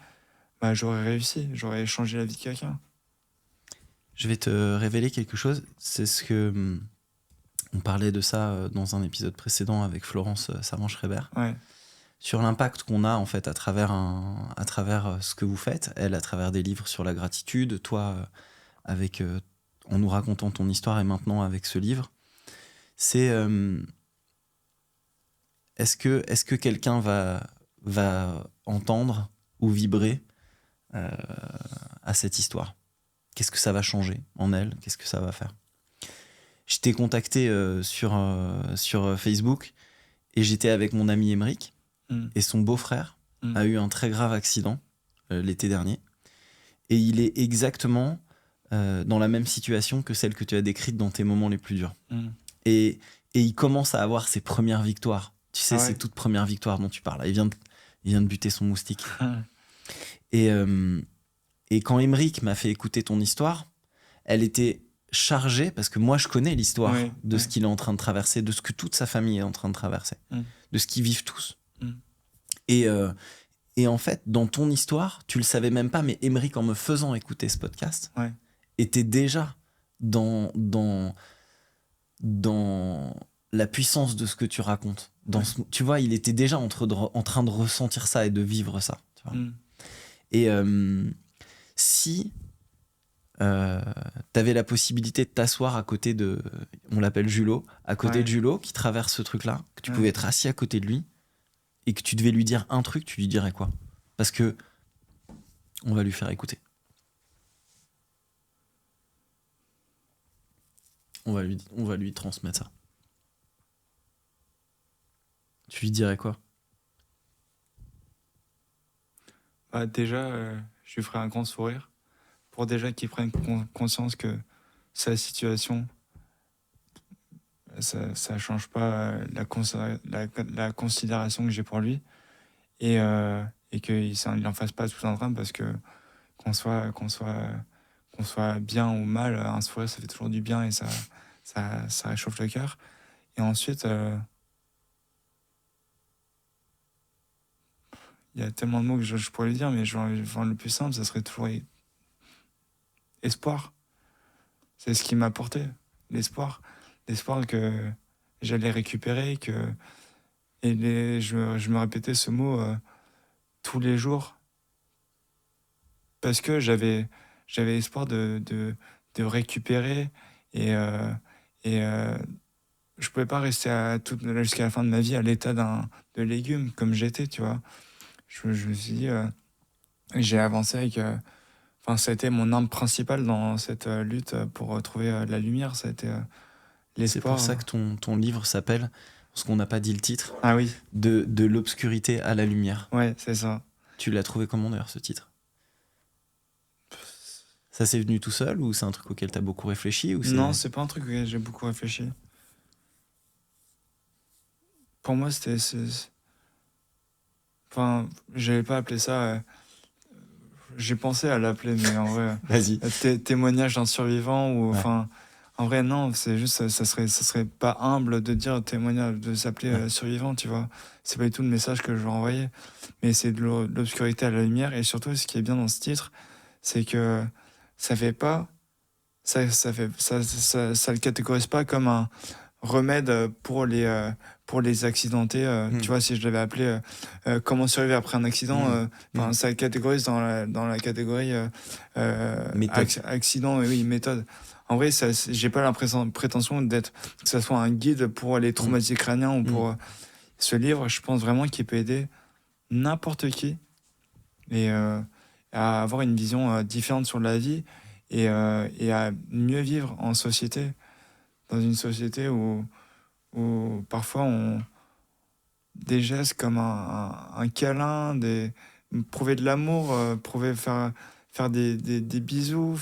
bah, j'aurais réussi, j'aurais changé la vie de quelqu'un. Je vais te révéler quelque chose. C'est ce que... On parlait de ça dans un épisode précédent avec Florence Sarvan-Schreiber. Ouais. Sur l'impact qu'on a en fait à travers ce que vous faites, elle à travers des livres sur la gratitude, toi avec en nous racontant ton histoire, et maintenant avec ce livre. C'est est-ce que quelqu'un va entendre ou vibrer à cette histoire? Qu'est-ce que ça va changer en elle? Qu'est-ce que ça va faire? Je t'ai contacté sur Facebook, et j'étais avec mon ami Émeric, et son beau-frère a eu un très grave accident l'été dernier, et il est exactement dans la même situation que celle que tu as décrite dans tes moments les plus durs. Et Et il commence à avoir ses premières victoires. Tu sais, ses toutes premières victoires dont tu parles. Il vient de buter son moustique. Et quand Émeric m'a fait écouter ton histoire, elle était chargée, parce que moi je connais l'histoire de ce qu'il est en train de traverser, de ce que toute sa famille est en train de traverser, de ce qu'ils vivent tous. Et en fait, dans ton histoire, tu le savais même pas, mais Émeric, en me faisant écouter ce podcast, était déjà dans la puissance de ce que tu racontes. Tu vois, il était déjà en train de ressentir ça et de vivre ça. Tu vois. Et si t'avais la possibilité de t'asseoir à côté de... On l'appelle Julot. À côté de Julot, qui traverse ce truc-là, que tu pouvais être assis à côté de lui, et que tu devais lui dire un truc, tu lui dirais quoi? Parce que on va lui faire écouter. On va lui transmettre ça. Tu lui dirais quoi? Déjà, je lui ferai un grand sourire pour déjà qu'il prenne conscience que sa situation, ça change pas la considération que j'ai pour lui et qu'il n'en fasse pas tout un drame parce que qu'on soit bien ou mal, un sourire ça fait toujours du bien et ça réchauffe le cœur. Et ensuite, il y a tellement de mots que je pourrais lui dire, mais le plus simple, ça serait toujours espoir. C'est ce qui m'a apporté, l'espoir que j'allais récupérer, je me répétais ce mot tous les jours parce que j'avais espoir de récupérer et je pouvais pas rester jusqu'à la fin de ma vie à l'état de légume comme j'étais, tu vois. Je me suis dit, j'ai avancé avec... ça a été mon arme principale dans cette lutte pour trouver la lumière, ça a été l'espoir. C'est pour ça que ton livre s'appelle, parce qu'on n'a pas dit le titre, oui. de l'obscurité à la lumière. Ouais, c'est ça. Tu l'as trouvé comment d'ailleurs, ce titre? Ça s'est venu tout seul ou c'est un truc auquel tu as beaucoup réfléchi ou Non, c'est pas un truc auquel j'ai beaucoup réfléchi. Pour moi, c'était... j'avais pas appelé ça... J'ai pensé à l'appeler, mais en vrai... Vas-y. Témoignage d'un survivant ou... En vrai, non, c'est juste... Ça serait pas humble de dire témoignage, de s'appeler survivant, tu vois. C'est pas du tout le message que je veux envoyer. Mais c'est de l'obscurité à la lumière. Et surtout, ce qui est bien dans ce titre, c'est que ça fait pas... Ça le catégorise pas comme un remède pour les accidentés. Tu vois, si je l'avais appelé comment survivre après un accident, ça le catégorise dans la catégorie accident, méthode. En vrai, j'ai pas prétention que ça soit un guide pour les traumatisés crâniens ou pour ce livre. Je pense vraiment qu'il peut aider n'importe qui et à avoir une vision différente sur la vie et à mieux vivre en société, dans une société où parfois des gestes comme un câlin, prouver de l'amour, faire des bisous,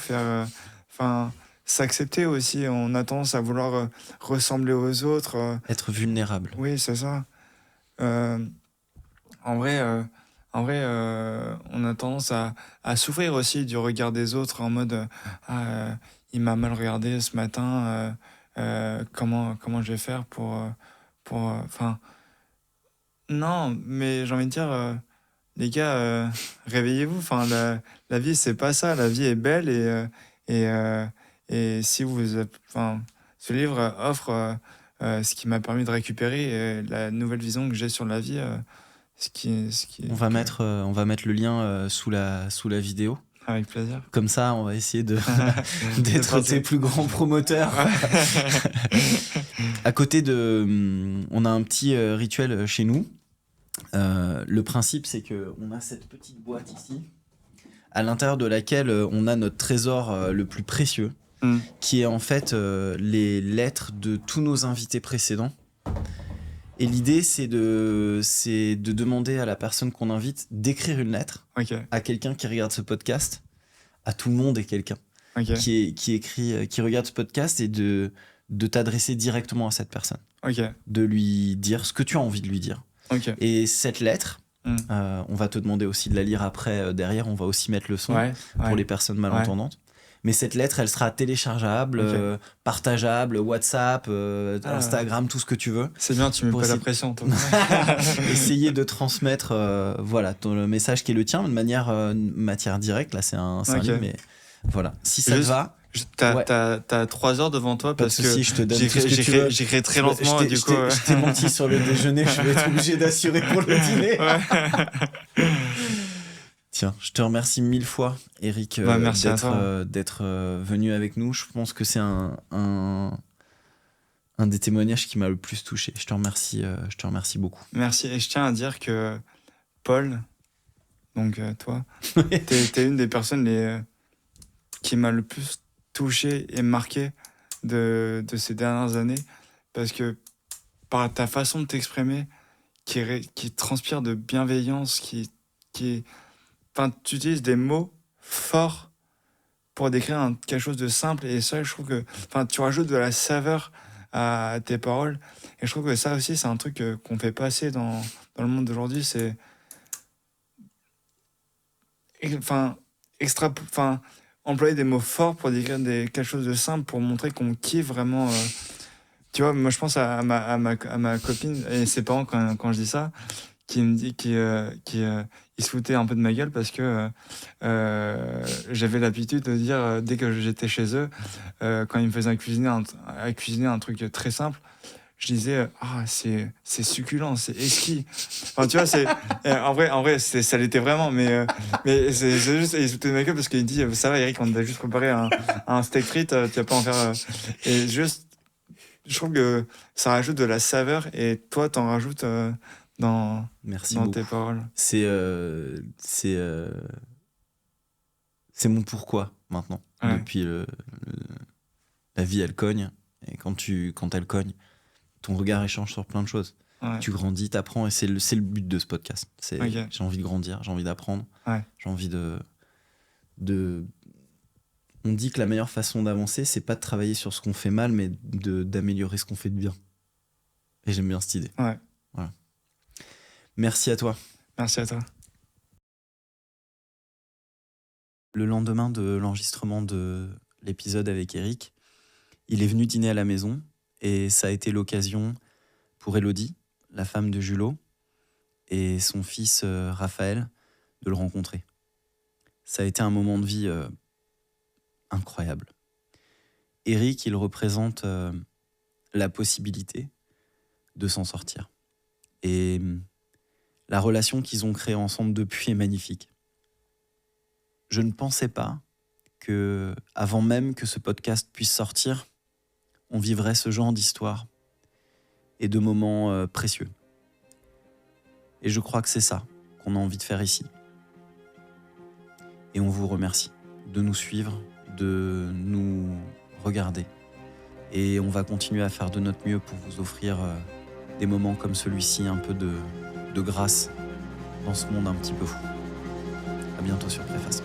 s'accepter aussi. On a tendance à vouloir ressembler aux autres. Être vulnérable. Oui, c'est ça. En vrai, on a tendance à souffrir aussi du regard des autres en mode il m'a mal regardé ce matin, comment je vais faire pour non, mais j'ai envie de dire les gars, réveillez-vous, la vie c'est pas ça, la vie est belle et si vous ce livre offre ce qui m'a permis de récupérer la nouvelle vision que j'ai sur la vie. On va mettre le lien sous la vidéo. Avec plaisir. Comme ça, on va essayer d'être tes plus grands promoteurs. À côté on a un petit rituel chez nous. Le principe, c'est qu'on a cette petite boîte ici, à l'intérieur de laquelle on a notre trésor le plus précieux, qui est en fait les lettres de tous nos invités précédents. Et l'idée, c'est de demander à la personne qu'on invite d'écrire une lettre à quelqu'un qui regarde ce podcast, à tout le monde et quelqu'un qui regarde ce podcast et de t'adresser directement à cette personne. de lui dire ce que tu as envie de lui dire. Et cette lettre, on va te demander aussi de la lire après. Derrière, on va aussi mettre le son pour les personnes malentendantes. Mais cette lettre, elle sera téléchargeable, partageable, WhatsApp, Instagram, tout ce que tu veux. C'est bien, tu mets pas la pression. Essayer de transmettre le message qui est le tien de matière directe. Là, c'est un livre, mais voilà. Si ça te va... T'as 3 heures devant toi parce que je te donne j'écris très lentement. Je t'ai menti sur le déjeuner, je vais être obligé d'assurer pour le dîner. Tiens, je te remercie 1000 fois, Eric, d'être venu avec nous. Je pense que c'est un des témoignages qui m'a le plus touché. Je te remercie beaucoup. Merci. Et je tiens à dire que Paul, donc toi, t'es une des personnes qui m'a le plus touché et marqué de ces dernières années, parce que par ta façon de t'exprimer, qui transpire de bienveillance, Enfin, tu utilises des mots forts pour décrire quelque chose de simple, et ça, je trouve que tu rajoutes de la saveur à tes paroles, et je trouve que ça aussi, c'est un truc qu'on fait pas assez dans le monde d'aujourd'hui. C'est employer des mots forts pour décrire quelque chose de simple, pour montrer qu'on kiffe vraiment. Tu vois, moi je pense à ma copine et ses parents quand je dis ça, qui me dit il se foutait un peu de ma gueule parce que j'avais l'habitude de dire, dès que j'étais chez eux, quand ils me faisaient cuisiner un truc très simple, je disais c'est succulent, c'est exquis. Enfin, tu vois, en vrai ça l'était vraiment, mais c'est juste, il se foutait de ma gueule parce qu'il dit ça va Eric, on t'a juste préparé un steak frites, tu vas pas en faire et juste je trouve que ça rajoute de la saveur, et toi t'en rajoutes dans tes paroles. C'est mon pourquoi maintenant. Depuis la vie, elle cogne, et quand elle cogne, ton regard échange sur plein de choses. Tu grandis, t'apprends, et c'est le but de ce podcast. J'ai envie de grandir, j'ai envie d'apprendre, j'ai envie de... On dit que la meilleure façon d'avancer, c'est pas de travailler sur ce qu'on fait mal, mais d'améliorer ce qu'on fait de bien. Et j'aime bien cette idée. Voilà. Merci à toi. Merci à toi. Le lendemain de l'enregistrement de l'épisode avec Eric, il est venu dîner à la maison, et ça a été l'occasion pour Elodie, la femme de Julot, et son fils Raphaël, de le rencontrer. Ça a été un moment de vie incroyable. Eric, il représente la possibilité de s'en sortir. Et la relation qu'ils ont créée ensemble depuis est magnifique. Je ne pensais pas que, avant même que ce podcast puisse sortir, on vivrait ce genre d'histoire et de moments précieux. Et je crois que c'est ça qu'on a envie de faire ici. Et on vous remercie de nous suivre, de nous regarder. Et on va continuer à faire de notre mieux pour vous offrir des moments comme celui-ci, un peu de grâce dans ce monde un petit peu fou. À bientôt sur Préface.